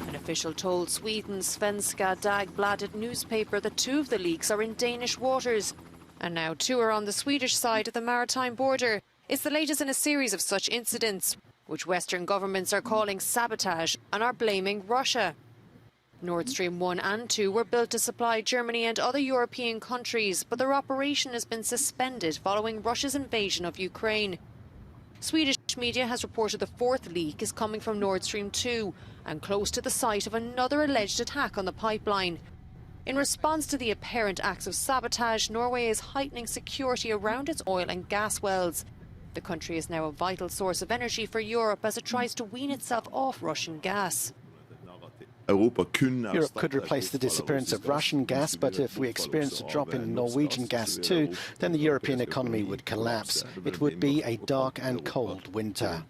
An official told Sweden's Svenska Dagbladet newspaper that 2 of the leaks are in Danish waters, and now 2 are on the Swedish side of the maritime border. It's the latest in a series of such incidents, which Western governments are calling sabotage and are blaming Russia. Nord Stream 1 and 2 were built to supply Germany and other European countries, but their operation has been suspended following Russia's invasion of Ukraine. Swedish media has reported the 4th leak is coming from Nord Stream 2 and close to the site of another alleged attack on the pipeline. In response to the apparent acts of sabotage, Norway is heightening security around its oil and gas wells. The country is now a vital source of energy for Europe as it tries to wean itself off Russian gas. Europe could replace the disappearance of Russian gas, but if we experience a drop in Norwegian gas too, then the European economy would collapse. It would be a dark and cold winter.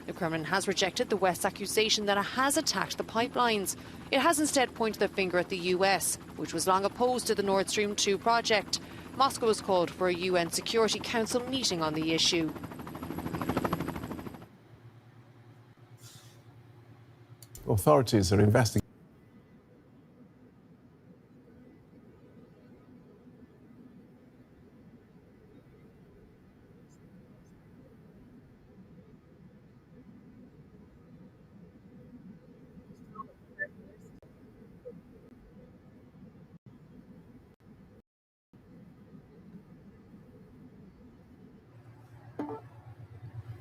The Kremlin has rejected the West's accusation that it has attacked the pipelines. It has instead pointed the finger at the US, which was long opposed to the Nord Stream 2 project. Moscow has called for a UN Security Council meeting on the issue. Authorities are investigating.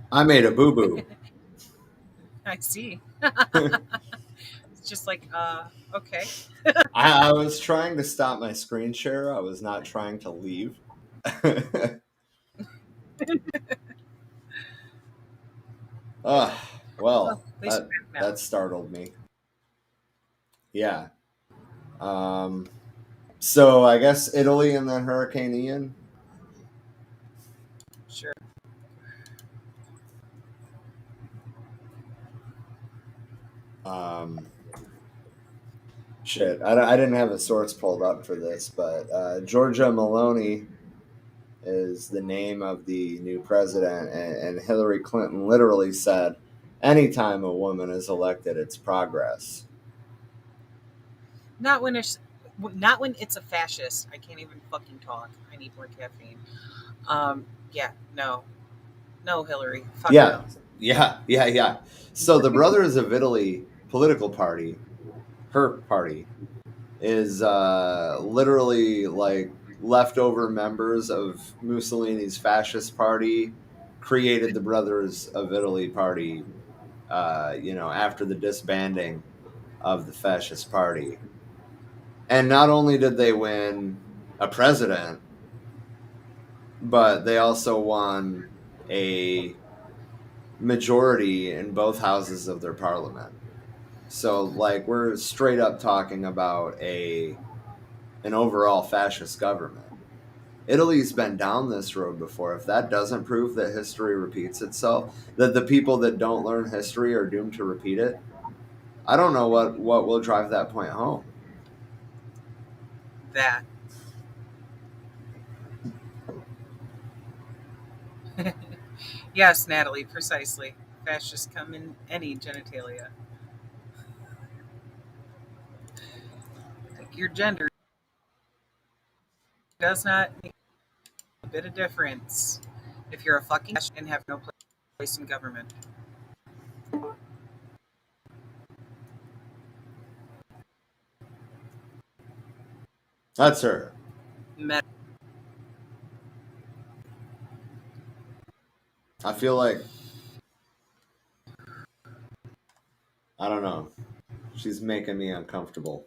I made a boo-boo. I see. It's just like, okay. I was trying to stop my screen share. I was not trying to leave. Well, that startled me. Yeah. So I guess Italy and then Hurricane Ian. Sure. Shit, I didn't have a source pulled up for this, but Giorgia Meloni is the name of the new president, and Hillary Clinton literally said, anytime a woman is elected, it's progress. Not when it's a fascist. I can't even fucking talk. I need more caffeine. Yeah, no, Hillary. Fuck Yeah, no. yeah. So the Brothers of Italy political party, her party, is literally like leftover members of Mussolini's fascist party created the Brothers of Italy party, after the disbanding of the fascist party. And not only did they win a president, but they also won a majority in both houses of their parliament. So, like, we're straight up talking about an overall fascist government. Italy's been down this road before. If that doesn't prove that history repeats itself, that the people that don't learn history are doomed to repeat it, I don't know what will drive that point home. That. Yes, Natalie, precisely. Fascists come in any genitalia. Like, your gender does not make a bit of difference if you're a fucking fascist and have no place in government. That's her. I feel like, I don't know, she's making me uncomfortable.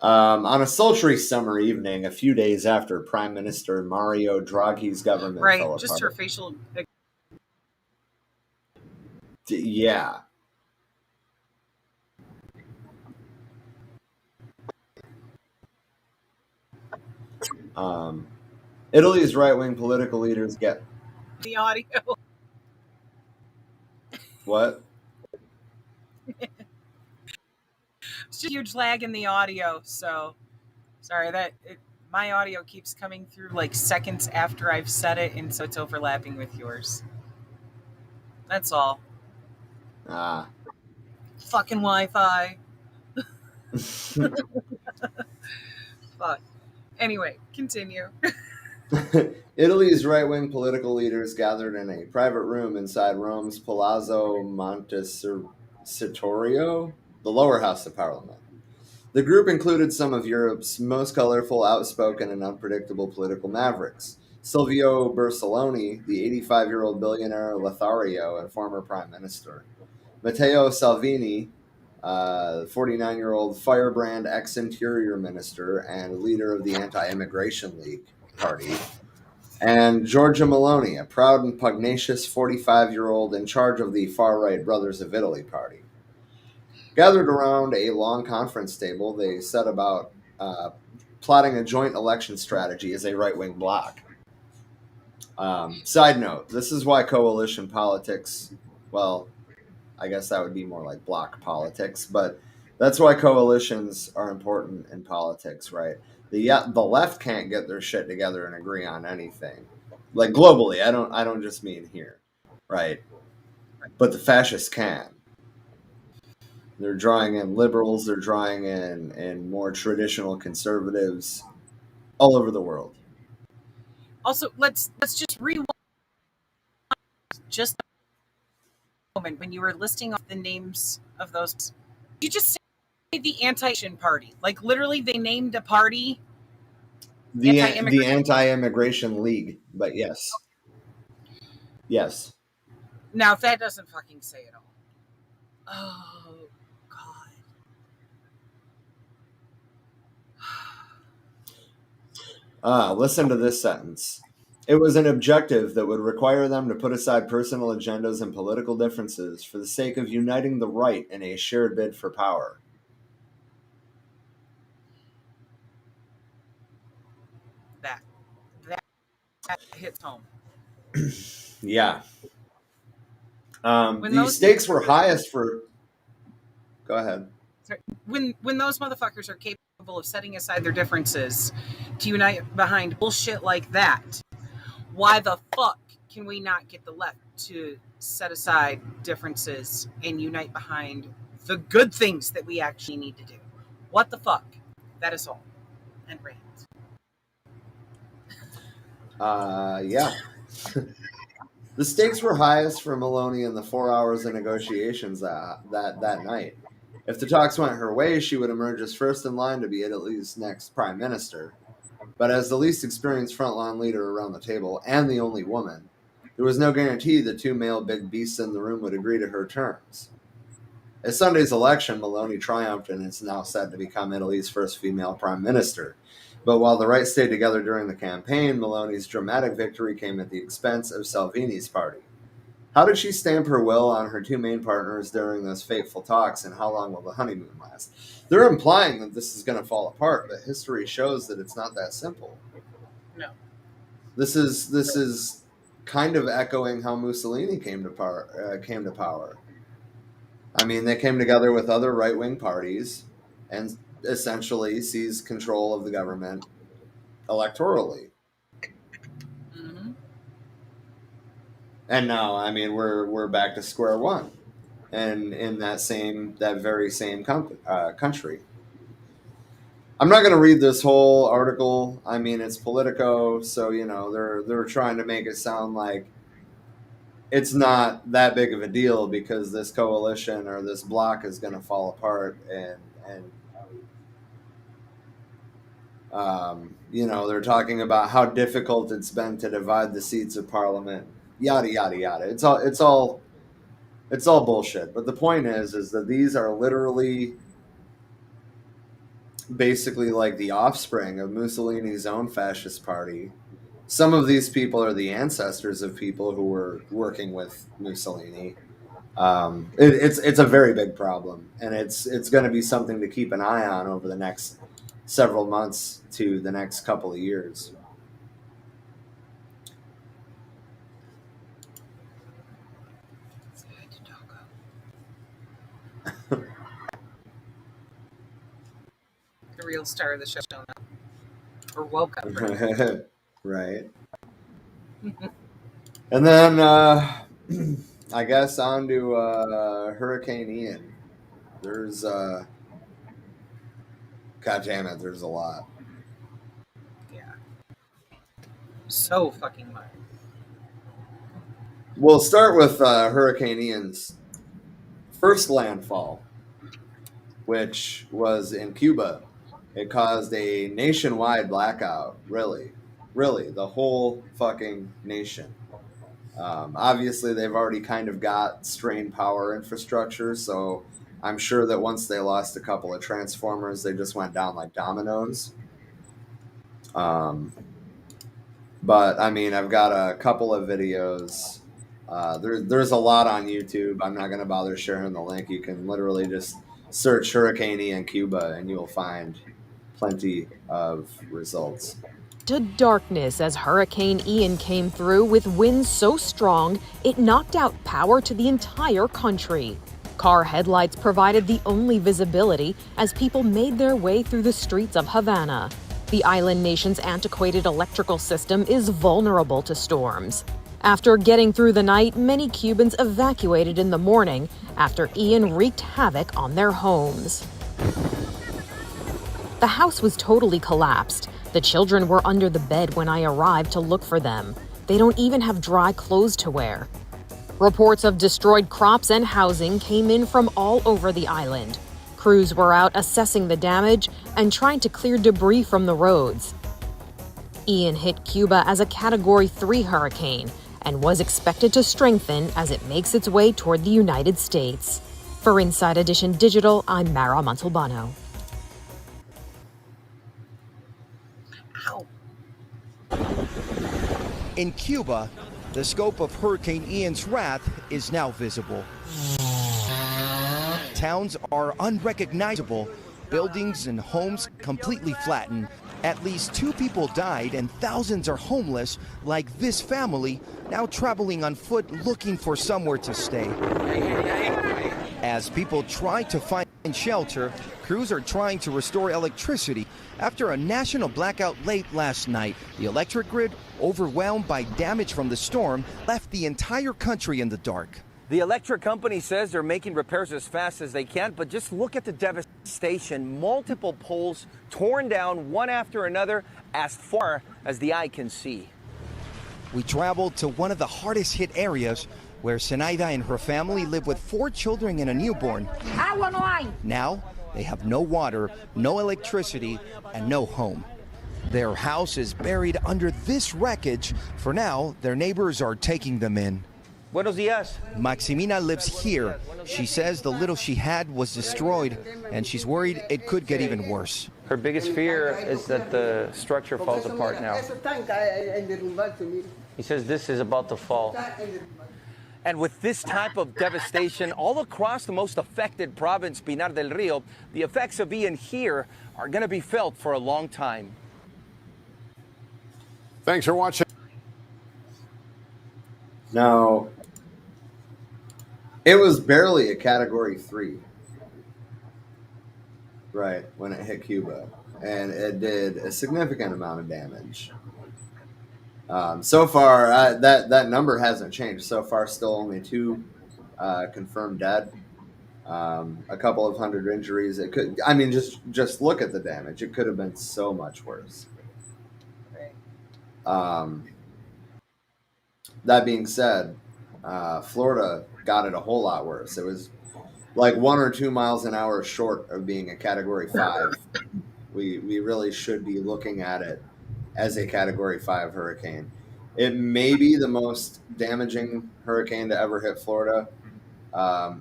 On a sultry summer evening, a few days after Prime Minister Mario Draghi's government fell apart. Right, just her facial. Yeah. Italy's right-wing political leaders get the audio. What? It's just a huge lag in the audio, so sorry my audio keeps coming through like seconds after I've said it, and so it's overlapping with yours. That's all. Fucking Wi-Fi. Fuck. Anyway, continue. Italy's right-wing political leaders gathered in a private room inside Rome's Palazzo Montecitorio, the lower house of parliament. The group included some of Europe's most colorful, outspoken, and unpredictable political mavericks. Silvio Berlusconi, the 85-year-old billionaire Lothario and former prime minister. Matteo Salvini, 49-year-old firebrand ex-interior minister and leader of the Anti-Immigration League party. And Giorgia Meloni, a proud and pugnacious 45-year-old in charge of the far-right Brothers of Italy party. Gathered around a long conference table, they set about plotting a joint election strategy as a right-wing bloc. Side note, this is why coalition politics, well, I guess that would be more like bloc politics, but that's why coalitions are important in politics, right? The left can't get their shit together and agree on anything. Like globally, I don't just mean here, right? But the fascists can. They're drawing in liberals, they're drawing in more traditional conservatives all over the world. Also, let's just rewind just a moment when you were listing off the names of those. You just say the Anti-Immigration Party. Like literally they named a party. The Anti-Immigration League, but yes. Yes. Now that doesn't fucking say it all. Oh, God. Listen to this sentence. It was an objective that would require them to put aside personal agendas and political differences for the sake of uniting the right in a shared bid for power. That hits home. Yeah. The stakes were highest for... Go ahead. When those motherfuckers are capable of setting aside their differences to unite behind bullshit like that, why the fuck can we not get the left to set aside differences and unite behind the good things that we actually need to do? What the fuck? That is all. And rant. Yeah. The stakes were highest for Meloni in the 4 hours of negotiations that night. If the talks went her way, she would emerge as first in line to be Italy's next prime minister. But as the least experienced frontline leader around the table and the only woman, there was no guarantee the two male big beasts in the room would agree to her terms. At Sunday's election, Meloni triumphed and is now set to become Italy's first female prime minister. But while the right stayed together during the campaign, Meloni's dramatic victory came at the expense of Salvini's party. How did she stamp her will on her two main partners during those fateful talks, and how long will the honeymoon last? They're implying that this is going to fall apart, but history shows that it's not that simple. No. This is kind of echoing how Mussolini came to power. I mean, they came together with other right-wing parties and essentially seized control of the government electorally. And now, I mean, we're back to square one, and in that very same country. I'm not going to read this whole article. I mean, it's Politico, so they're trying to make it sound like it's not that big of a deal because this coalition or this bloc is going to fall apart, and they're talking about how difficult it's been to divide the seats of parliament. Yada yada yada. It's all bullshit. But the point is that these are literally basically like the offspring of Mussolini's own fascist party. Some of these people are the ancestors of people who were working with Mussolini. It's a very big problem, and it's going to be something to keep an eye on over the next several months to the next couple of years. The real star of the show now. Or woke up. Right. And then I guess on to Hurricane Ian. There's God damn it, there's a lot. Yeah. So fucking much. We'll start with Hurricane Ian's first landfall, which was in Cuba. It caused a nationwide blackout, really, the whole fucking nation. Obviously, they've already kind of got strained power infrastructure, so I'm sure that once they lost a couple of transformers, they just went down like dominoes. But, I mean, I've got a couple of videos. There's a lot on YouTube. I'm not going to bother sharing the link. You can literally just search Hurricane Ian Cuba, and you'll find plenty of results. To darkness as Hurricane Ian came through with winds so strong it knocked out power to the entire country. Car headlights provided the only visibility as people made their way through the streets of Havana. The island nation's antiquated electrical system is vulnerable to storms. After getting through the night, many Cubans evacuated in the morning after Ian wreaked havoc on their homes. The house was totally collapsed. The children were under the bed when I arrived to look for them. They don't even have dry clothes to wear. Reports of destroyed crops and housing came in from all over the island. Crews were out assessing the damage and trying to clear debris from the roads. Ian hit Cuba as a Category 3 hurricane and was expected to strengthen as it makes its way toward the United States. For Inside Edition Digital, I'm Mara Montalbano. Ow. In Cuba, the scope of Hurricane Ian's wrath is now visible. Towns are unrecognizable, buildings and homes completely flattened. At least 2 people died and thousands are homeless, like this family, now traveling on foot looking for somewhere to stay. As people try to find shelter, crews are trying to restore electricity. After a national blackout late last night, the electric grid, overwhelmed by damage from the storm, left the entire country in the dark. The electric company says they're making repairs as fast as they can, but just look at the devastation. Multiple poles torn down one after another as far as the eye can see. We traveled to one of the hardest hit areas, where Zenaida and her family live with 4 children and a newborn. Now, they have no water, no electricity, and no home. Their house is buried under this wreckage. For now, their neighbors are taking them in. Buenos días. Maximina lives here. She says the little she had was destroyed, and she's worried it could get even worse. Her biggest fear is that the structure falls apart now. He says this is about to fall. And with this type of devastation all across the most affected province, Pinar del Rio, the effects of Ian here are going to be felt for a long time. Thanks for watching. Now, it was barely a Category 3, right, when it hit Cuba, and it did a significant amount of damage. So far, that number hasn't changed. So far, still only 2 confirmed dead, a couple of hundred injuries. It could, I mean, just look at the damage. It could have been so much worse. That being said, Florida got it a whole lot worse. It was like 1 or 2 miles an hour short of being a Category 5. We really should be looking at it as a Category 5 hurricane. It may be the most damaging hurricane to ever hit Florida.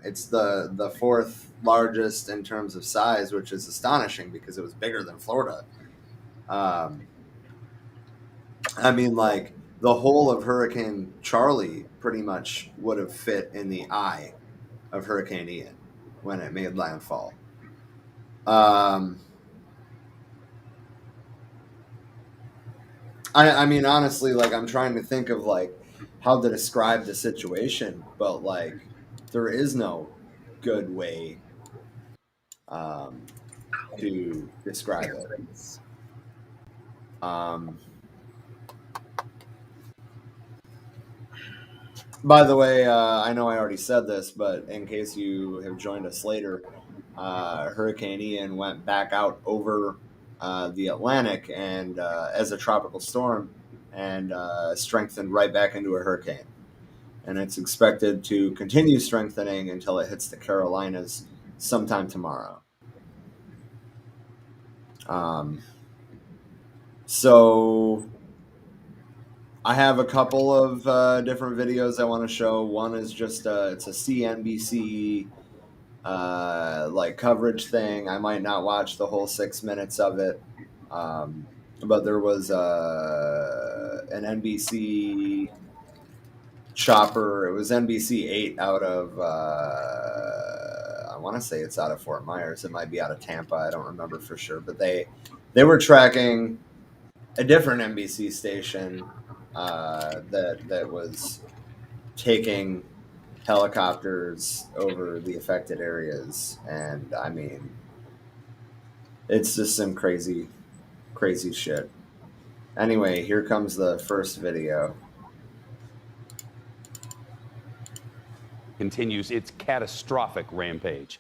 It's the 4th largest in terms of size, which is astonishing because it was bigger than Florida. I mean, like, the whole of Hurricane Charlie pretty much would have fit in the eye of Hurricane Ian when it made landfall. I mean, honestly, like, I'm trying to think of, like, how to describe the situation, but, like, there is no good way to describe it. By the way, I know I already said this, but in case you have joined us later, Hurricane Ian went back out over the Atlantic and as a tropical storm and strengthened right back into a hurricane. And it's expected to continue strengthening until it hits the Carolinas sometime tomorrow. So I have a couple of different videos I want to show. One is just it's a CNBC like coverage thing. I might not watch the whole 6 minutes of it, but there was an NBC chopper. It was NBC 8 out of I want to say it's out of Fort Myers. It might be out of Tampa. I don't remember for sure, but they were tracking a different NBC station that was taking helicopters over the affected areas, and I mean, it's just some crazy shit. Anyway, here comes the first video. Continues its catastrophic rampage.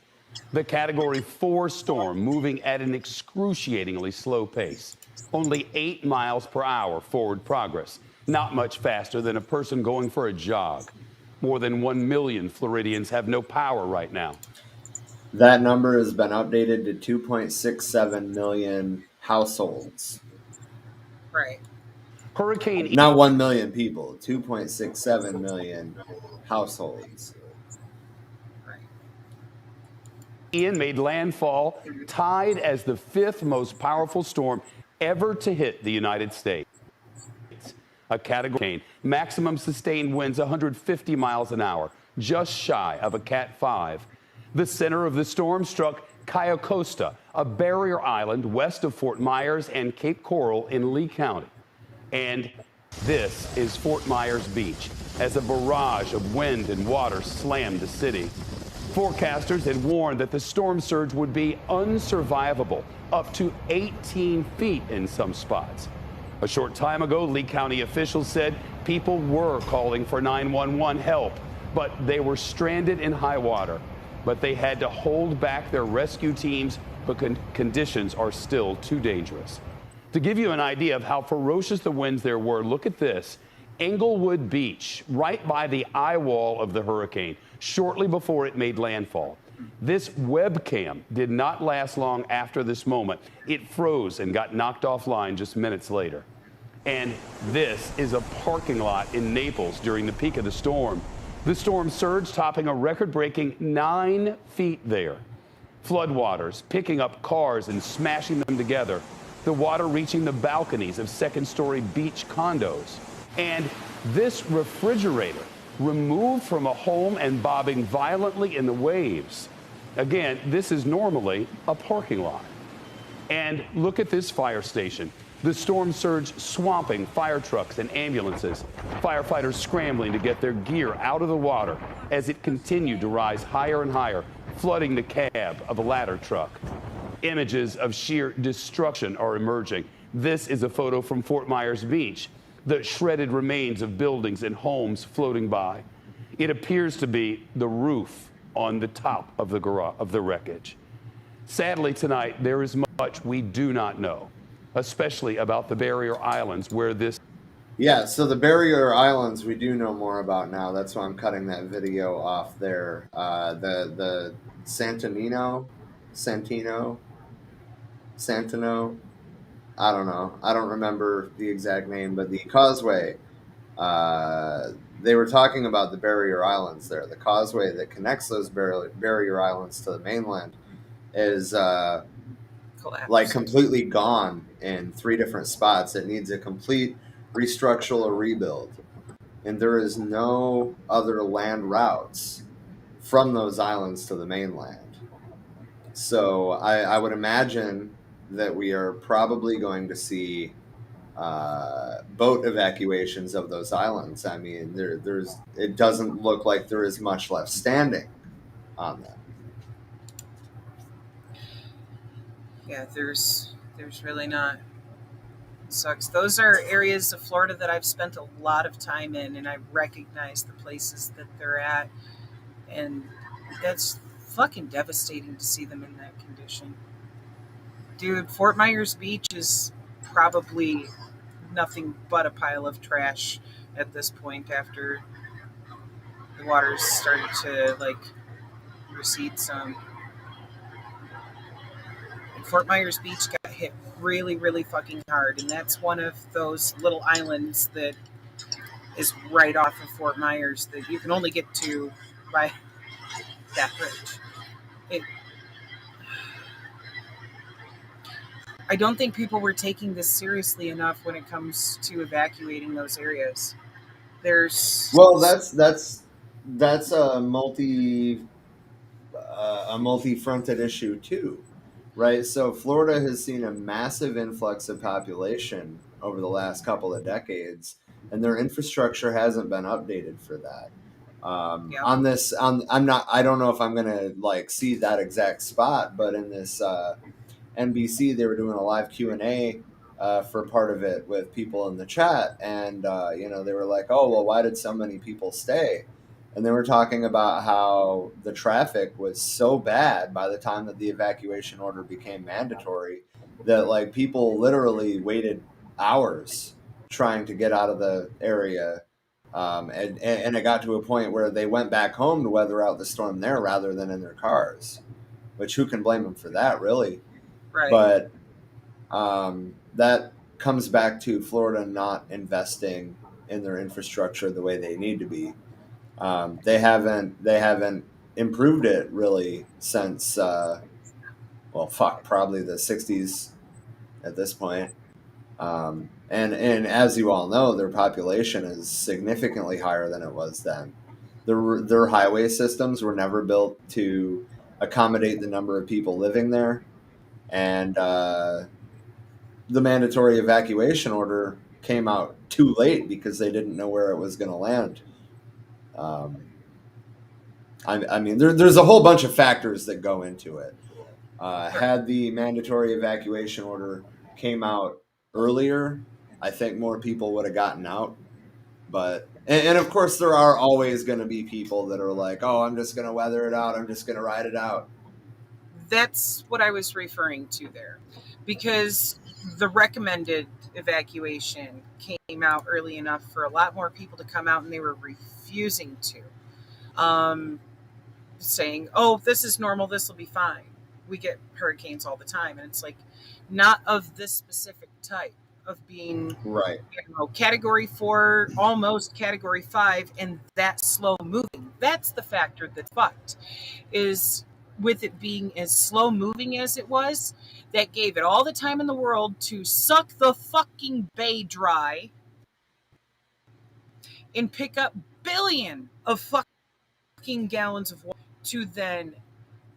The Category 4 storm moving at an excruciatingly slow pace. Only 8 miles per hour forward progress. Not much faster than a person going for a jog. More than 1 million Floridians have no power right now. That number has been updated to 2.67 million households. Right. Hurricane... Not 1 million people, 2.67 million households. Ian made landfall, tied as the 5th most powerful storm ever to hit the United States. A Category, maximum sustained winds 150 miles an hour, just shy of a Cat 5. The center of the storm struck Cayo Costa, a barrier island west of Fort Myers and Cape Coral in Lee County. And this is Fort Myers Beach, as a barrage of wind and water slammed the city. Forecasters had warned that the storm surge would be unsurvivable, up to 18 feet in some spots. A short time ago, Lee County officials said people were calling for 911 help, but they were stranded in high water. But they had to hold back their rescue teams because conditions are still too dangerous. To give you an idea of how ferocious the winds there were, look at this. Englewood Beach, right by the eye wall of the hurricane, shortly before it made landfall. This webcam did not last long after this moment. It froze and got knocked offline just minutes later. And this is a parking lot in Naples during the peak of the storm. The storm surge topping a record-breaking 9 feet there. Floodwaters picking up cars and smashing them together. The water reaching the balconies of second-story beach condos. And this refrigerator removed from a home and bobbing violently in the waves. Again, this is normally a parking lot. And look at this fire station. The storm surge swamping fire trucks and ambulances. Firefighters scrambling to get their gear out of the water as it continued to rise higher and higher, flooding the cab of a ladder truck. Images of sheer destruction are emerging. This is a photo from Fort Myers Beach. The shredded remains of buildings and homes floating by. It appears to be the roof on the top of the wreckage. Sadly, tonight, there is much we do not know, especially about the barrier islands where this... Yeah, so the barrier islands we do know more about now. That's why I'm cutting that video off there. The Santino, I don't know. I don't remember the exact name, but the causeway, they were talking about the barrier islands there. The causeway that connects those barrier islands to the mainland is like completely gone in 3 different spots. It needs a complete restructural or rebuild. And there is no other land routes from those islands to the mainland. So I would imagine that we are probably going to see boat evacuations of those islands. I mean, it doesn't look like there is much left standing on them. Yeah, there's really not. It sucks. Those are areas of Florida that I've spent a lot of time in, and I recognize the places that they're at, and that's fucking devastating to see them in that condition. Dude, Fort Myers Beach is probably nothing but a pile of trash at this point after the waters started to recede some. And Fort Myers Beach got hit really, really fucking hard, and that's one of those little islands that is right off of Fort Myers that you can only get to by that bridge. I don't think people were taking this seriously enough when it comes to evacuating those areas. That's a multi-fronted issue too, right? So Florida has seen a massive influx of population over the last couple of decades, and their infrastructure hasn't been updated for that. I don't know if I'm gonna see that exact spot, but in this NBC, they were doing a live Q&A for part of it with people in the chat, and they were like, "Oh, well, why did so many people stay?" And they were talking about how the traffic was so bad by the time that the evacuation order became mandatory that people literally waited hours trying to get out of the area, and it got to a point where they went back home to weather out the storm there rather than in their cars, which who can blame them for that, really? Right. But that comes back to Florida not investing in their infrastructure the way they need to be. They haven't improved it really since probably the 60s at this point. And as you all know, their population is significantly higher than it was then. Their highway systems were never built to accommodate the number of people living there. And the mandatory evacuation order came out too late because they didn't know where it was going to land. I mean, there's a whole bunch of factors that go into it. Had the mandatory evacuation order came out earlier, I think more people would have gotten out. But and of course, there are always going to be people that are like, "Oh, I'm just going to weather it out. I'm just going to ride it out." That's what I was referring to there. because the recommended evacuation came out early enough for a lot more people to come out, and they were refusing to, saying, "Oh, this is normal. This will be fine." We get hurricanes all the time, and it's like, not of this specific type of being right. Category 4, almost Category 5, and that slow moving. That's the factor that's fucked. Is with it being as slow moving as it was, that gave it all the time in the world to suck the fucking bay dry and pick up billion of fucking gallons of water to then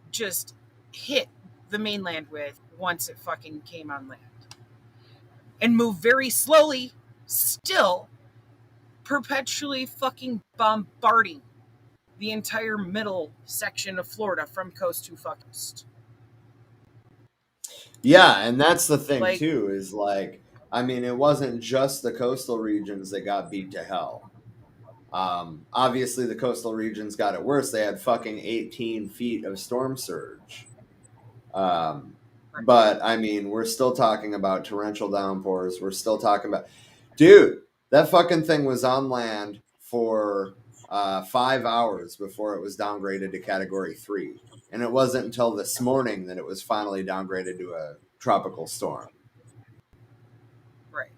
just hit the mainland with once it fucking came on land. And move very slowly, still perpetually fucking bombarding the entire middle section of Florida from coast to fucking coast. Yeah, and that's the thing Like- too, is like, I mean, it wasn't just the coastal regions that got beat to hell. Obviously, the coastal regions got it worse. They had fucking 18 feet of storm surge. But I mean, we're still talking about torrential downpours. We're still talking about, dude, that fucking thing was on land for 5 hours before it was downgraded to Category 3. And it wasn't until this morning that it was finally downgraded to a tropical storm. Right.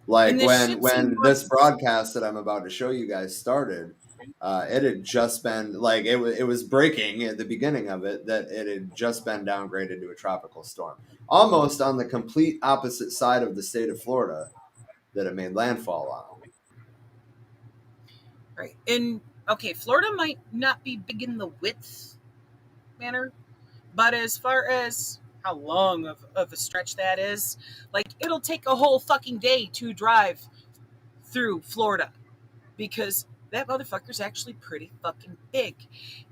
Like when this broadcast that I'm about to show you guys started, it had just been like it was breaking at the beginning of it that it had just been downgraded to a tropical storm, almost on the complete opposite side of the state of Florida that it made landfall on. Right. And okay, Florida might not be big in the width manner, but as far as how long of a stretch that is, like, it'll take a whole fucking day to drive through Florida because that motherfucker's actually pretty fucking big.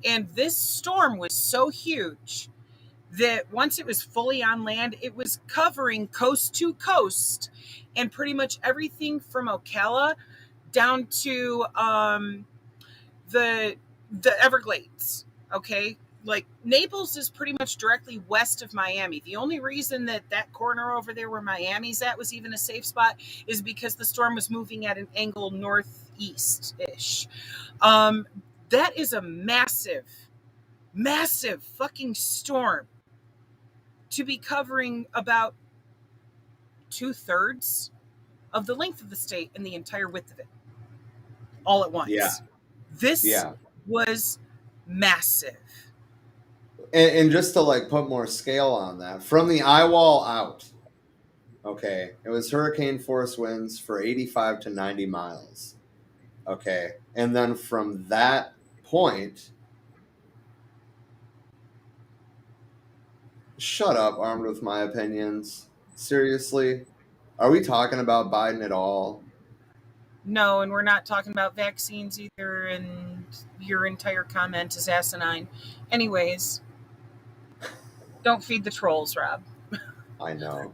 And this storm was so huge that once it was fully on land, it was covering coast to coast and pretty much everything from Ocala down to the Everglades. Okay, like Naples is pretty much directly west of Miami. The only reason that corner over there where Miami's at was even a safe spot is because the storm was moving at an angle northeast-ish. That is a massive fucking storm to be covering about 2/3 of the length of the state and the entire width of it all at once. Yeah. This was massive. And just to like put more scale on that, from the eye wall out, okay, it was hurricane force winds for 85 to 90 miles. Okay. And then from that point, shut up, armed with my opinions. Seriously? Are we talking about Biden at all? No, and we're not talking about vaccines either, and your entire comment is asinine. Anyways, don't feed the trolls, Rob. I know.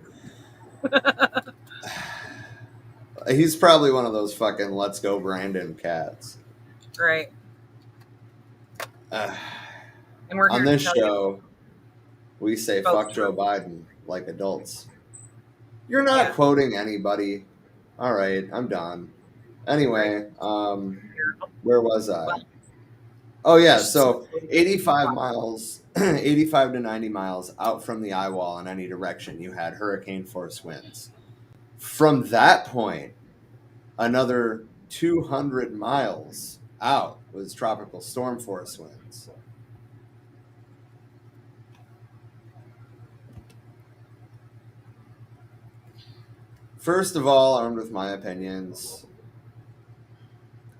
He's probably one of those fucking let's go Brandon cats. Right. And we're here on this to tell show, we say fuck Joe Biden like adults. You're not quoting anybody. All right, I'm done. Anyway, where was I? Oh yeah, so 85 miles, 85 to 90 miles out from the eye wall in any direction, you had hurricane force winds. From that point, another 200 miles out was tropical storm force winds. First of all, armed with my opinions,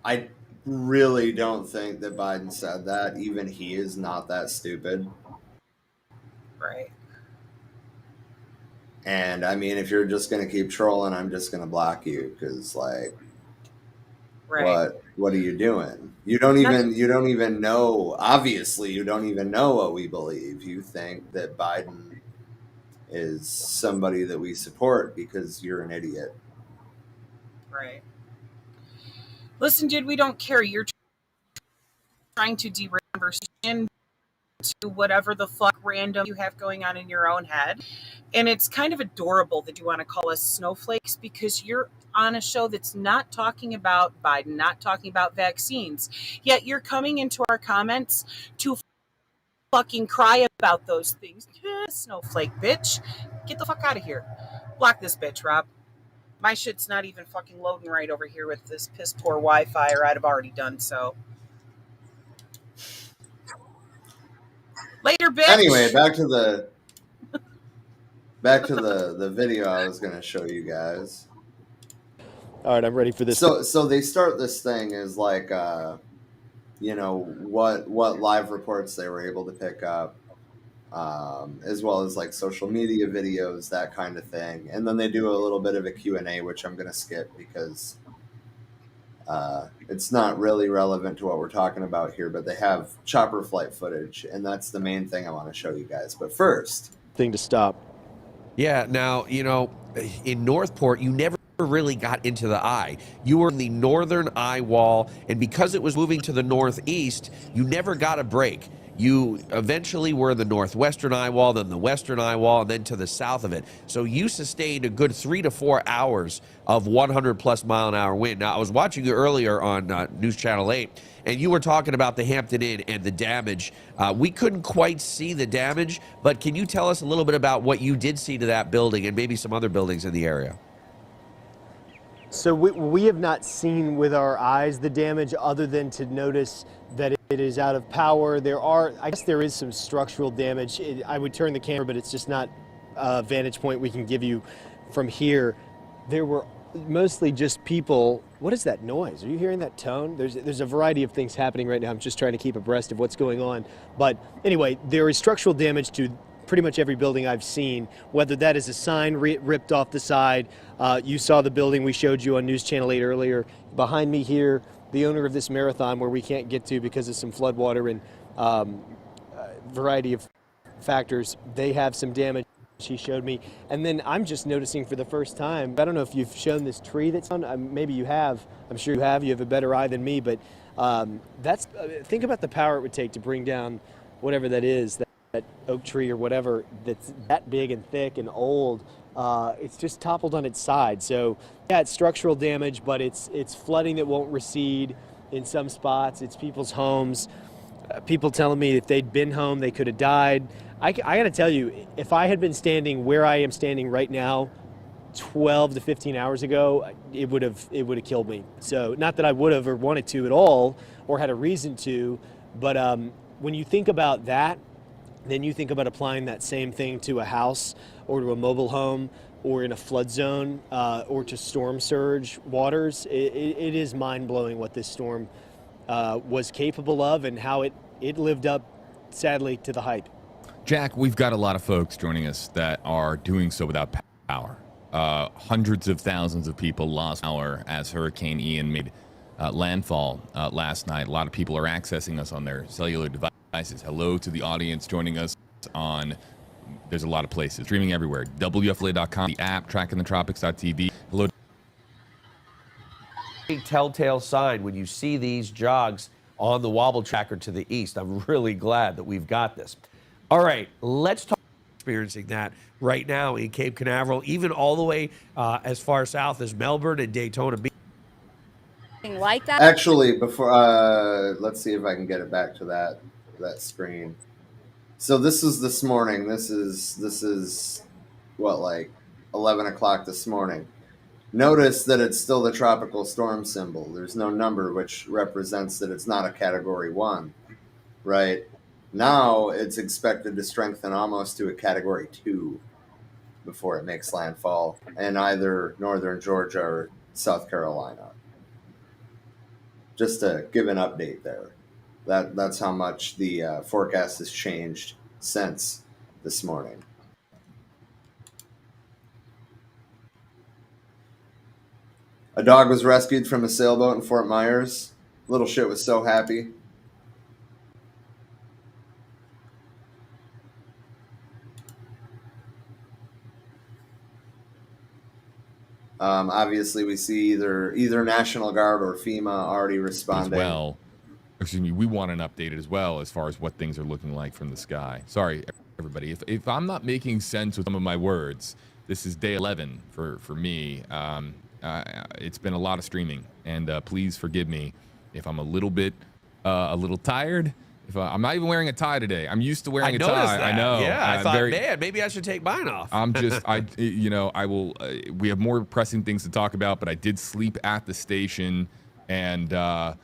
I really don't think that Biden said that. Even he is not that stupid. Right. And I mean, if you're just going to keep trolling, I'm just going to block you because, like, what are you doing? You don't even know. Obviously, you don't even know what we believe. You think that Biden is somebody that we support because you're an idiot. Right. Listen, dude, we don't care. You're trying to derail the conversation to whatever the fuck random you have going on in your own head. And it's kind of adorable that you want to call us snowflakes because you're on a show that's not talking about Biden, not talking about vaccines. Yet you're coming into our comments to fucking cry about those things. Snowflake, bitch. Get the fuck out of here. Block this bitch, Rob. My shit's not even fucking loading right over here with this piss poor Wi-Fi, or I'd have already done so. Later, bitch. Anyway, back to the video I was going to show you guys. All right, I'm ready for this. So they start this thing as like, you know, what live reports they were able to pick up, as well as like social media videos, that kind of thing. And then they do a little bit of a Q&A, which I'm going to skip because it's not really relevant to what we're talking about here, but they have chopper flight footage, and that's the main thing I want to show you guys. But first, thing to stop. Yeah, now, you know, in Northport, you never really got into the eye. You were in the northern eye wall, and because it was moving to the northeast, you never got a break. You eventually were in the northwestern eye wall, then the western eye wall, and then to the south of it. So you sustained a good 3 to 4 hours of 100+ mile an hour wind. Now, I was watching you earlier on News Channel 8, and you were talking about the Hampton Inn and the damage. We couldn't quite see the damage, but can you tell us a little bit about what you did see to that building and maybe some other buildings in the area? So we have not seen with our eyes the damage other than to notice that it is out of power. I guess there is some structural damage. I would turn the camera, but it's just not a vantage point we can give you from here. There were mostly just people. What is that noise? Are you hearing that tone? There's a variety of things happening right now. I'm just trying to keep abreast of what's going on. But anyway, there is structural damage to pretty much every building I've seen, whether that is a sign ripped off the side. You saw the building we showed you on News Channel 8 earlier. Behind me here, the owner of this marathon where we can't get to because of some floodwater and variety of factors, they have some damage he showed me. And then I'm just noticing for the first time, I don't know if you've shown this tree that's on, maybe you have, I'm sure you have a better eye than me, but think about the power it would take to bring down whatever that is, that oak tree or whatever that's that big and thick and old. It's just toppled on its side. So yeah, it's structural damage, but it's flooding that won't recede in some spots. It's people's homes. People telling me if they'd been home, they could have died. I got to tell you, if I had been standing where I am standing right now 12 to 15 hours ago, it would have killed me. So not that I would have or wanted to at all or had a reason to, but when you think about that, then you think about applying that same thing to a house or to a mobile home or in a flood zone or to storm surge waters. It is mind-blowing what this storm was capable of and how it lived up, sadly, to the hype. Jack, we've got a lot of folks joining us that are doing so without power. Hundreds of thousands of people lost power as Hurricane Ian made landfall last night. A lot of people are accessing us on their cellular devices. Hello to the audience joining us on, there's a lot of places, streaming everywhere. WFLA.com, the app, trackingthetropics.tv. Hello. A telltale sign when you see these jogs on the wobble tracker to the east. I'm really glad that we've got this. All right, let's talk about experiencing that right now in Cape Canaveral, even all the way as far south as Melbourne and Daytona Beach. Like that. Actually, before let's see if I can get it back to that screen. So this is this morning. This is what, like 11 o'clock this morning. Notice that it's still the tropical storm symbol. There's no number, which represents that it's not a Category 1, right? Now it's expected to strengthen almost to a Category 2 before it makes landfall in either northern Georgia or South Carolina. Just to give an update there. That's how much the forecast has changed since this morning. A dog was rescued from a sailboat in Fort Myers. Little shit was so happy. Obviously, we see either National Guard or FEMA already responding. As well, excuse me, we want an update as well as far as what things are looking like from the sky. Sorry, everybody. If I'm not making sense with some of my words, this is day 11 for me. It's been a lot of streaming, and please forgive me if I'm a little tired. If I'm not even wearing a tie today. I'm used to wearing a tie. That. I know. Yeah, I thought, man, maybe I should take mine off. I'm just, I will. We have more pressing things to talk about, but I did sleep at the station, and kind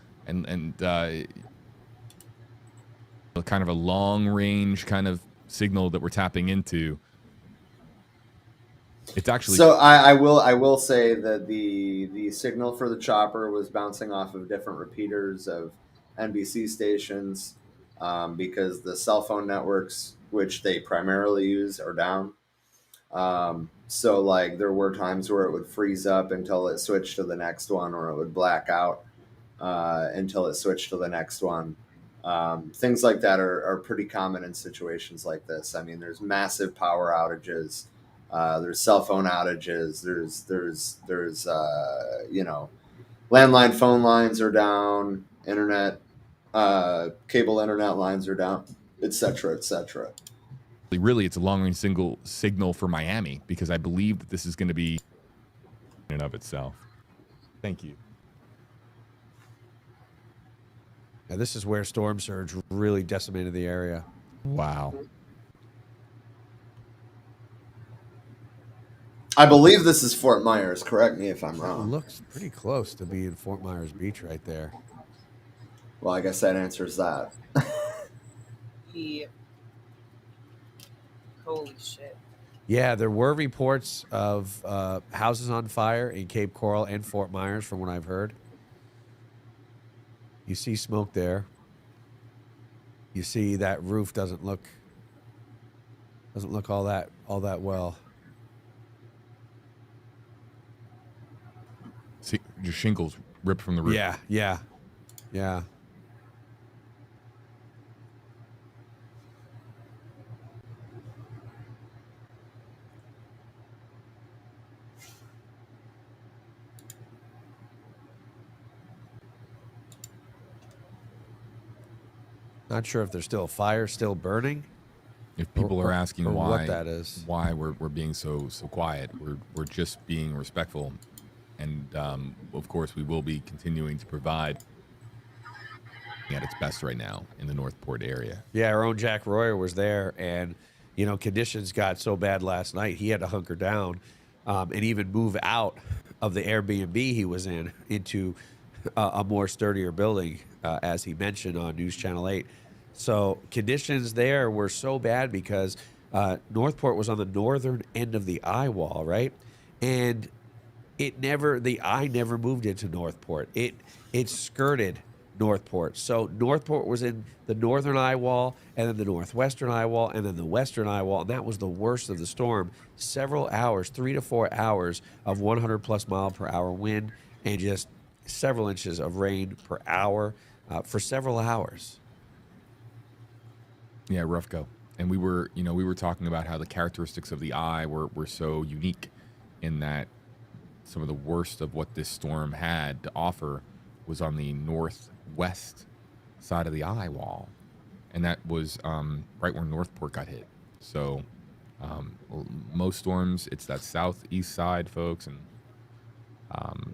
of a long range kind of signal that we're tapping into. It's actually so I will say that the signal for the chopper was bouncing off of different repeaters of NBC stations because the cell phone networks, which they primarily use, are down. So like there were times where it would freeze up until it switched to the next one, or it would black out until it switched to the next one. Things like that are pretty common in situations like this. I mean, there's massive power outages. There's cell phone outages. There's landline phone lines are down. Internet, cable internet lines are down, et cetera, et cetera. really it's a long-range signal for Miami, because I believe that this is going to be in and of itself. Thank you. Now, this is where storm surge really decimated the area. Wow. I believe this is Fort Myers. Correct me if I'm wrong. It looks pretty close to being Fort Myers Beach right there. Well, I guess that answers that. Yeah. Holy shit. Yeah, there were reports of houses on fire in Cape Coral and Fort Myers, from what I've heard. You see smoke there. You see that roof doesn't look all that well. See, your shingles ripped from the roof. Yeah. Not sure if there's still a fire still burning. If people are asking why what that is, why we're being so quiet, we're just being respectful, and of course we will be continuing to provide at its best right now in the Northport area. Yeah, our own Jack Royer was there, and conditions got so bad last night he had to hunker down and even move out of the Airbnb he was in into a more sturdier building, as he mentioned on News Channel 8. So conditions there were so bad because Northport was on the northern end of the eye wall, right? And the eye never moved into Northport. It skirted Northport. So Northport was in the northern eye wall, and then the northwestern eye wall, and then the western eye wall, and that was the worst of the storm. Several hours, 3 to 4 hours of 100 plus mile per hour wind, and just several inches of rain per hour for several hours. Yeah, rough go. And we were talking about how the characteristics of the eye were so unique, in that some of the worst of what this storm had to offer was on the northwest side of the eye wall, and that was right where Northport got hit. So most storms, it's that southeast side, folks, and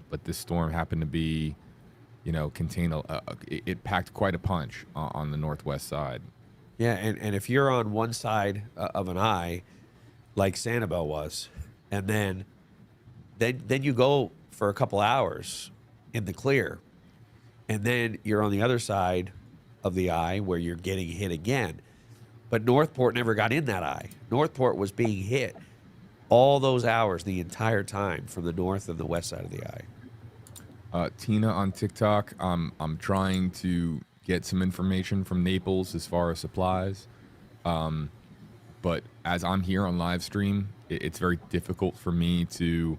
but this storm happened to be, contain it packed quite a punch on the northwest side. Yeah, and if you're on one side of an eye, like Sanibel was, and then you go for a couple hours in the clear, and then you're on the other side of the eye where you're getting hit again. But Northport never got in that eye. Northport was being hit all those hours the entire time from the north and the west side of the eye. Tina on TikTok, I'm trying to get some information from Naples as far as supplies. But as I'm here on live stream, it's very difficult for me to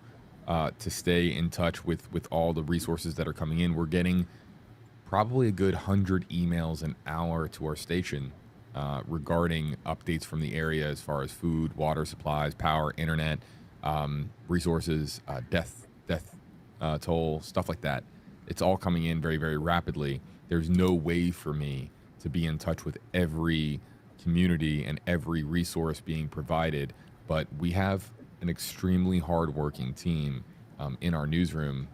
stay in touch with all the resources that are coming in. We're getting probably a good 100 emails an hour to our station regarding updates from the area as far as food, water supplies, power, internet, resources, death toll, stuff like that. It's all coming in very, very rapidly. there's no way for me to be in touch with every community and every resource being provided. But we have an extremely hardworking team in our newsroom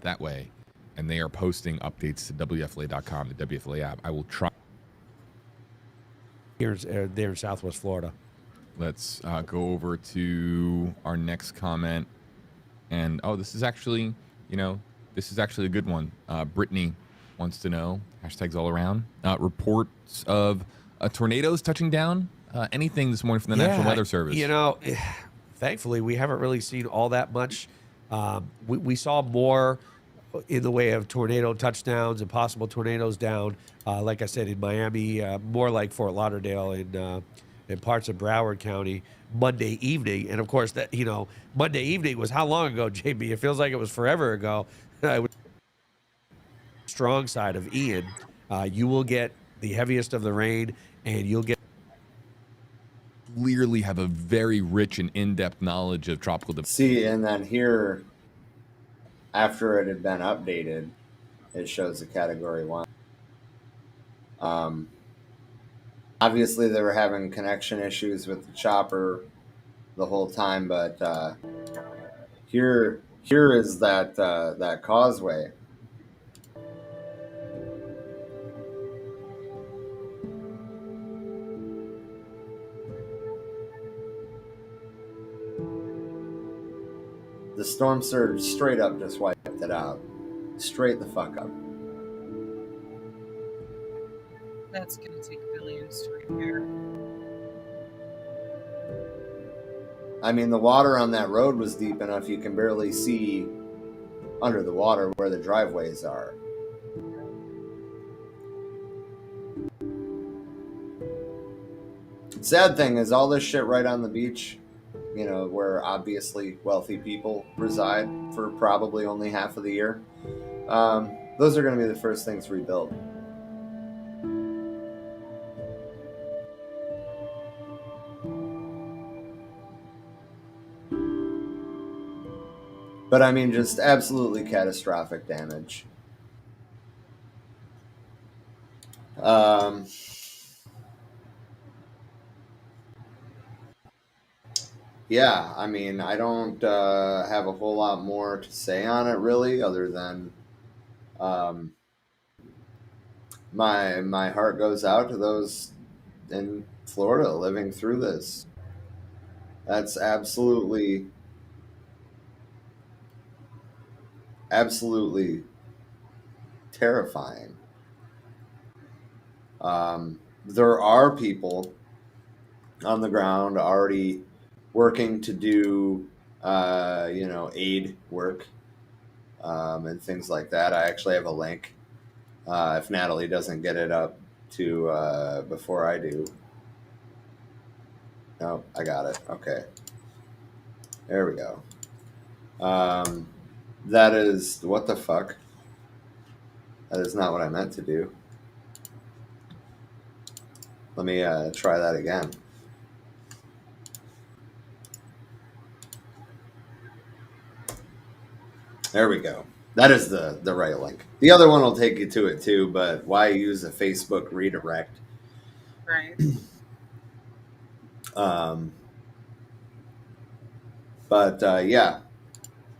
that way, and they are posting updates to WFLA.com, the WFLA app. I will try. Here's there in Southwest Florida. Let's go over to our next comment. And this is actually, this is actually a good one. Brittany wants to know, hashtags all around, reports of tornadoes touching down. Anything this morning from the National Weather Service? Thankfully, we haven't really seen all that much. We saw more in the way of tornado touchdowns and possible tornadoes down. Like I said, in Miami, more like Fort Lauderdale in parts of Broward County Monday evening. And of course, that Monday evening was how long ago, JB? It feels like it was forever ago. Strong side of Ian, you will get the heaviest of the rain, and you'll get clearly have a very rich and in-depth knowledge of tropical. See, and then here, after it had been updated, it shows a Category 1. Obviously, they were having connection issues with the chopper the whole time, but here is that causeway. The storm surge straight up just wiped it out. Straight the fuck up. That's going to take billions to repair. I mean, the water on that road was deep enough you can barely see under the water where the driveways are. Sad thing is all this shit right on the beach, where obviously wealthy people reside for probably only half of the year. Those are going to be the first things rebuilt. But I mean, just absolutely catastrophic damage. Yeah, I mean, I don't have a whole lot more to say on it, really, other than my heart goes out to those in Florida living through this. That's absolutely terrifying. There are people on the ground already working to do, aid work and things like that. I actually have a link. If Natalie doesn't get it up to before I do. No, I got it. Okay. There we go. That is, what the fuck? That is not what I meant to do. Let me try that again. There we go. That is the right link. The other one will take you to it too, but why use a Facebook redirect? Right. Yeah,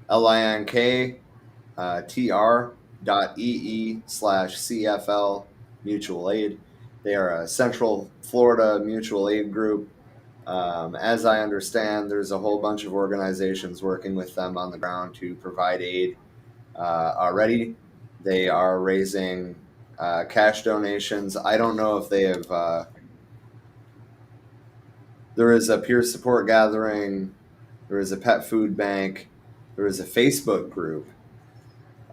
linktr.ee/CFL Mutual Aid. They are a Central Florida mutual aid group. As I understand, there's a whole bunch of organizations working with them on the ground to provide aid already. They are raising cash donations. I don't know if they have... there is a peer support gathering. There is a pet food bank. There is a Facebook group.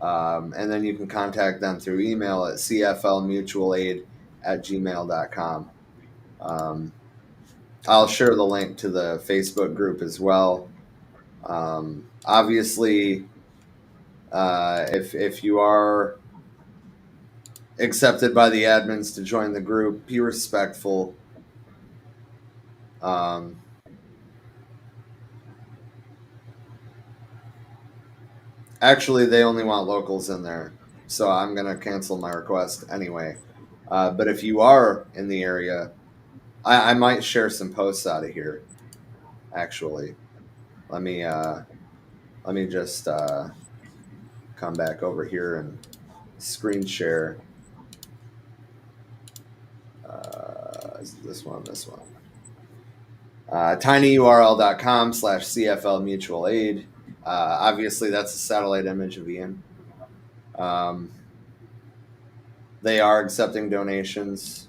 And then you can contact them through email at cflmutualaid@gmail.com. I'll share the link to the Facebook group as well. Obviously, if you are accepted by the admins to join the group, be respectful. Actually, they only want locals in there. so I'm going to cancel my request anyway. But if you are in the area, I might share some posts out of here, actually. Let me just come back over here and screen share. This one. tinyurl.com/CFL mutual aid. Obviously, that's a satellite image of Ian. They are accepting donations.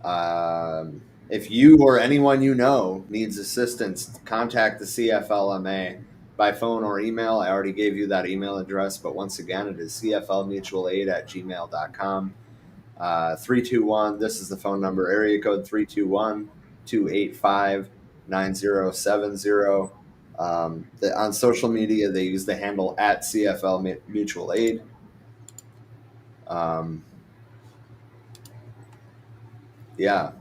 If you or anyone you know needs assistance, contact the CFLMA by phone or email. I already gave you that email address, but once again, it is cflmutualaid@gmail.com. 321, this is the phone number, area code 321-285-9070. On social media, they use the handle @CFL Mutual Aid. Yeah.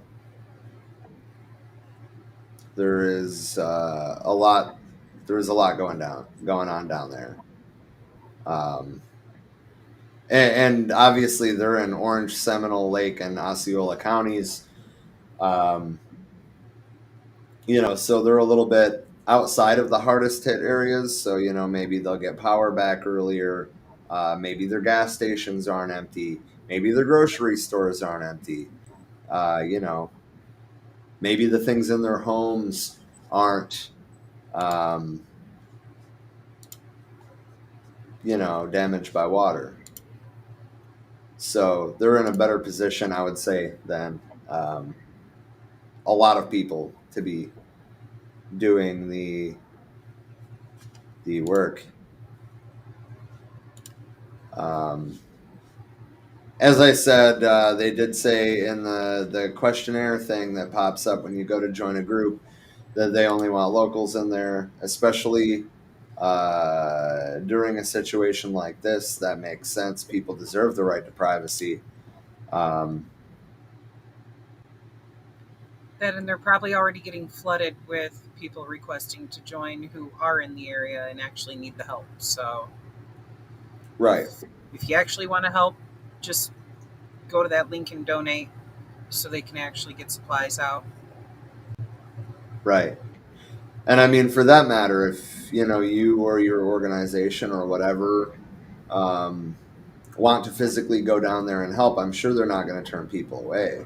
There is a lot going on down there. And obviously they're in Orange, Seminole, Lake, and Osceola counties. So they're a little bit outside of the hardest hit areas. So, maybe they'll get power back earlier. Maybe their gas stations aren't empty. Maybe their grocery stores aren't empty. Maybe the things in their homes aren't, damaged by water. So they're in a better position, I would say, than a lot of people to be doing the work. As I said, they did say in the questionnaire thing that pops up when you go to join a group that they only want locals in there, especially during a situation like this. That makes sense. People deserve the right to privacy. And they're probably already getting flooded with people requesting to join who are in the area and actually need the help. So, right. If you actually want to help, just go to that link and donate so they can actually get supplies out. Right. And I mean, for that matter, if you or your organization or whatever want to physically go down there and help, I'm sure they're not going to turn people away.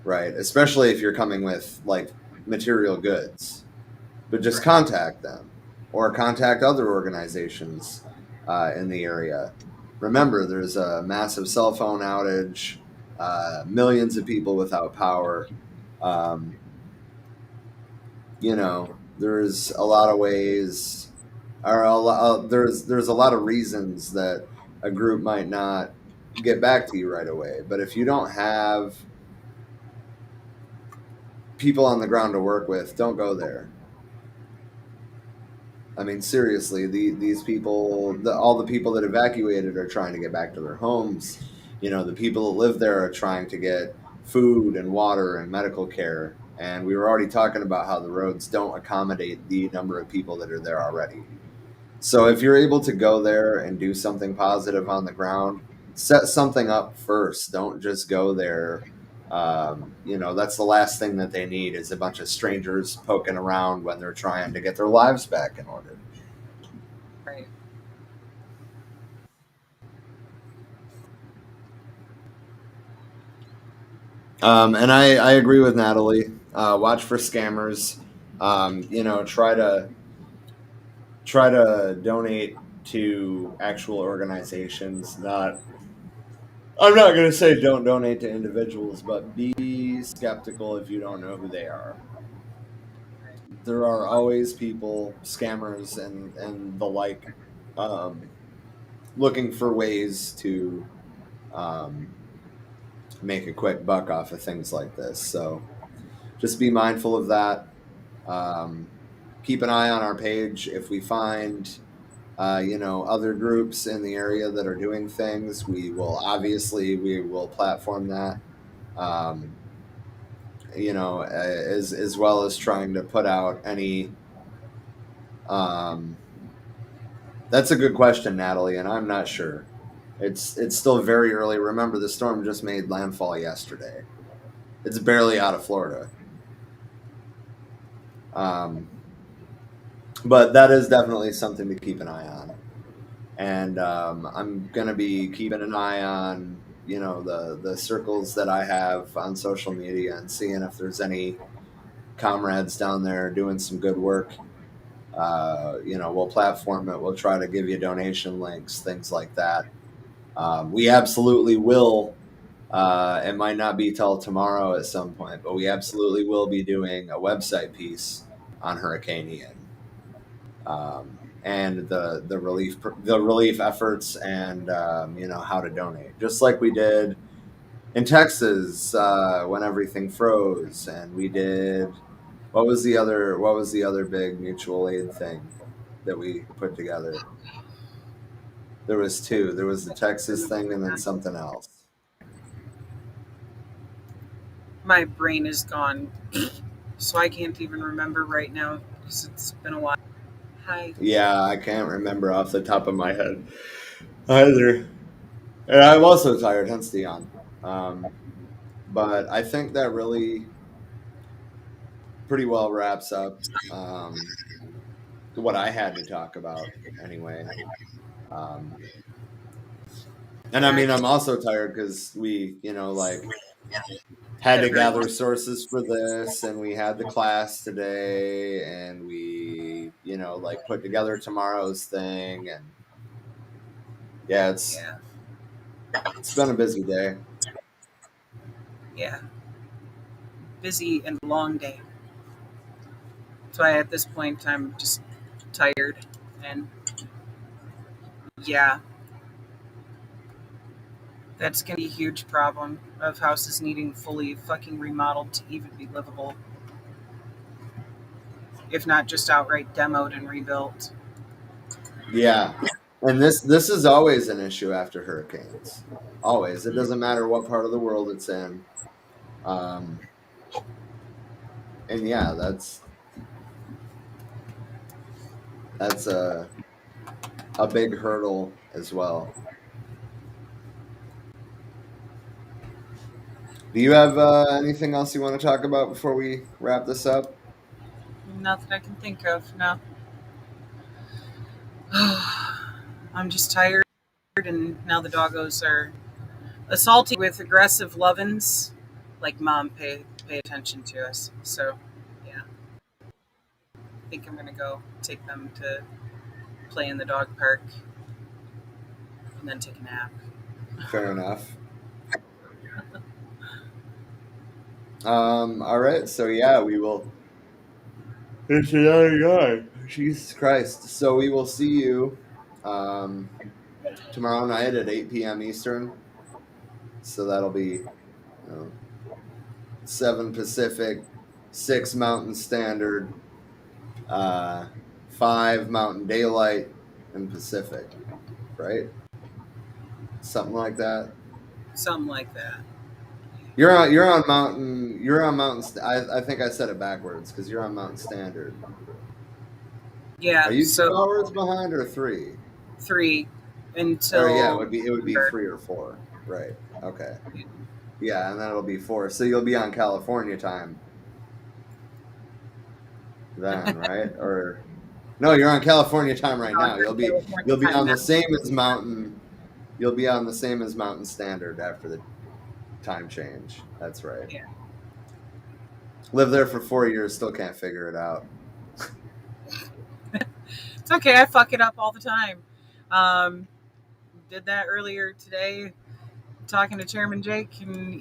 Right. Especially if you're coming with like material goods, but just contact them or contact other organizations in the area. Remember, there's a massive cell phone outage, millions of people without power. There's a lot of ways, or there's a lot of reasons that a group might not get back to you right away. But if you don't have people on the ground to work with, don't go there. I mean, seriously, these people, all the people that evacuated are trying to get back to their homes. The people that live there are trying to get food and water and medical care. And we were already talking about how the roads don't accommodate the number of people that are there already. So if you're able to go there and do something positive on the ground, set something up first. Don't just go there. That's the last thing that they need is a bunch of strangers poking around when they're trying to get their lives back in order. Right. And I agree with Natalie. Watch for scammers. Try to donate to actual organizations. I'm not going to say don't donate to individuals, but be skeptical if you don't know who they are. There are always people, scammers and the like, looking for ways to make a quick buck off of things like this. So just be mindful of that. Keep an eye on our page. If we find other groups in the area that are doing things, we will platform that. As well as trying to put out any That's a good question, Natalie, and I'm not sure. It's still very early. Remember, the storm just made landfall yesterday. It's barely out of Florida. But that is definitely something to keep an eye on. And I'm going to be keeping an eye on, the circles that I have on social media and seeing if there's any comrades down there doing some good work. We'll platform it. We'll try to give you donation links, things like that. We absolutely will. It might not be till tomorrow at some point, but we absolutely will be doing a website piece on Hurricane Ian, and the relief efforts, and how to donate, just like we did in Texas when everything froze, and we did. What was the other big mutual aid thing that we put together? There was two. There was the Texas thing and then something else. My brain is gone, so I can't even remember right now because it's been a while. Hi. Yeah, I can't remember off the top of my head either. And I'm also tired, hence the yawn. But I think that really pretty well wraps up what I had to talk about anyway. And I mean, I'm also tired because we, had to gather sources for this, and we had the class today, and we, put together tomorrow's thing, and yeah, it's been a busy day. Yeah. Busy and long day. So at this point, I'm just tired, and yeah, that's gonna be a huge problem of houses needing fully fucking remodeled to even be livable, if not just outright demoed and rebuilt. Yeah, and this is always an issue after hurricanes. Always, it doesn't matter what part of the world it's in. And yeah, that's a big hurdle as well. Do you have anything else you want to talk about before we wrap this up? Nothing I can think of. No. I'm just tired, and now the doggos are assaulting with aggressive lovin's. Like, Mom, pay attention to us. So, yeah. I think I'm gonna go take them to play in the dog park and then take a nap. Fair enough. All right, so yeah, we will. It's another guy. Jesus Christ! So we will see you tomorrow night at 8 p.m. Eastern. So that'll be 7 Pacific, 6 Mountain Standard, 5 Mountain Daylight, and Pacific, right? Something like that. Something like that. You're on Mountain. I think I said it backwards because you're on Mountain Standard. Yeah. Are you 2 hours behind or 3? 3 until. Or yeah, it would be 3 or 4. Right. Okay. Yeah, and then it'll be 4. So you'll be on California time then, right? Or no, you're on California time right now. You'll be on the same as Mountain. You'll be on the same as Mountain Standard after the time change. That's right. Yeah. Lived there for 4 years, still can't figure it out. It's okay. I fuck it up all the time. Did that earlier today, talking to Chairman Jake, and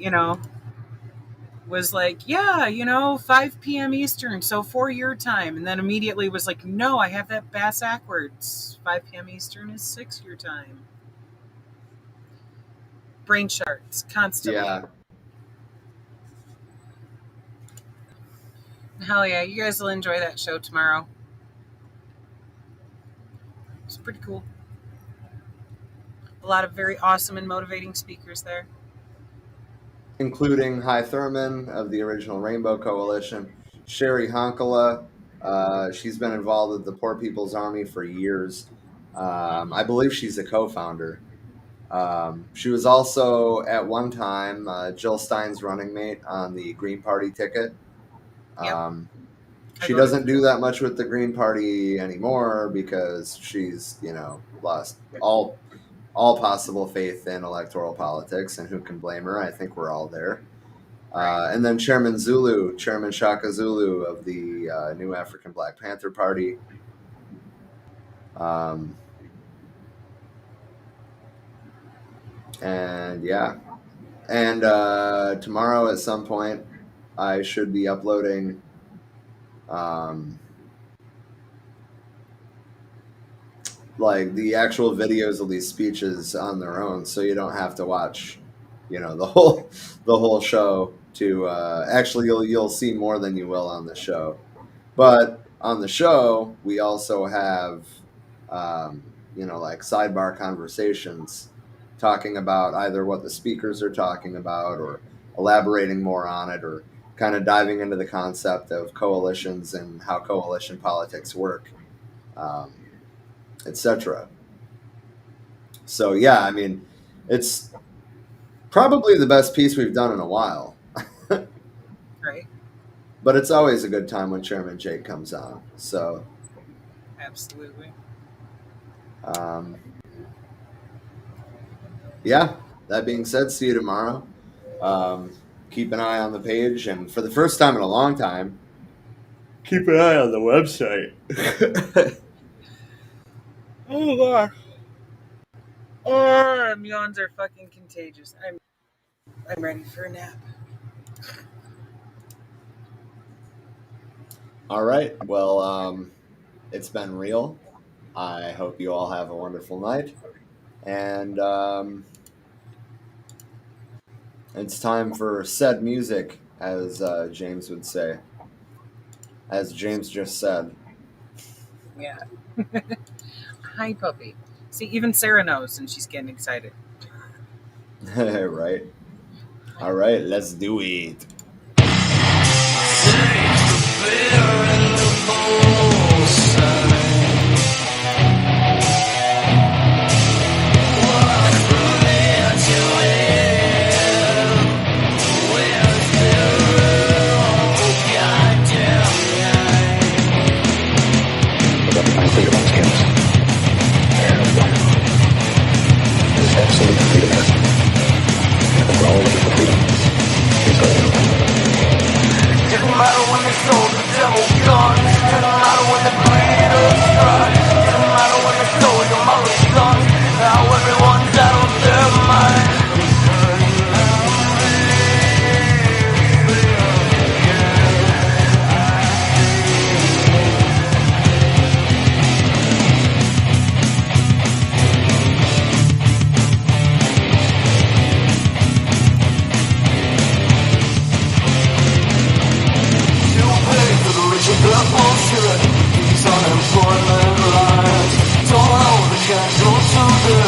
was like, yeah, 5 p.m. Eastern, so 4 your time, and then immediately was like, no, I have that backwards. 5 p.m. Eastern is 6 your time. Brain shards constantly. Yeah. Hell yeah, you guys will enjoy that show tomorrow. It's pretty cool. A lot of very awesome and motivating speakers there. Including Hy Thurman of the original Rainbow Coalition, Sherry Honkala. She's been involved with the Poor People's Army for years. I believe she's a co-founder. She was also at one time Jill Stein's running mate on the Green Party ticket. She doesn't do that much with the Green Party anymore because she's, lost all possible faith in electoral politics, and who can blame her? I think we're all there. And then Chairman Shaka Zulu of the New African Black Panther Party. And yeah. And tomorrow at some point, I should be uploading like the actual videos of these speeches on their own, so you don't have to watch, the whole show to actually you'll see more than you will on the show. But on the show, we also have like sidebar conversations talking about either what the speakers are talking about or elaborating more on it, or kind of diving into the concept of coalitions and how coalition politics work, etc. So yeah, I mean, it's probably the best piece we've done in a while. Right. But it's always a good time when Chairman Jake comes on. So absolutely. Yeah, that being said, see you tomorrow. Keep an eye on the page, and for the first time in a long time, keep an eye on the website. Oh God. Oh, yawns are fucking contagious. I'm ready for a nap. All right. Well, it's been real. I hope you all have a wonderful night. And it's time for said music, as James would say. As James just said. Yeah. Hi, puppy. See, even Sarah knows, and she's getting excited. Right. All right, let's do it. Absolute freedom. And we're all looking for freedom. Here's what I know. Didn't matter when they sold the devil guns. Didn't matter when they played us dry. Didn't matter when they stole your mother's son. Now everyone's out of their mind. Bullshit, these unemployment lines. Don't know the cash goes to the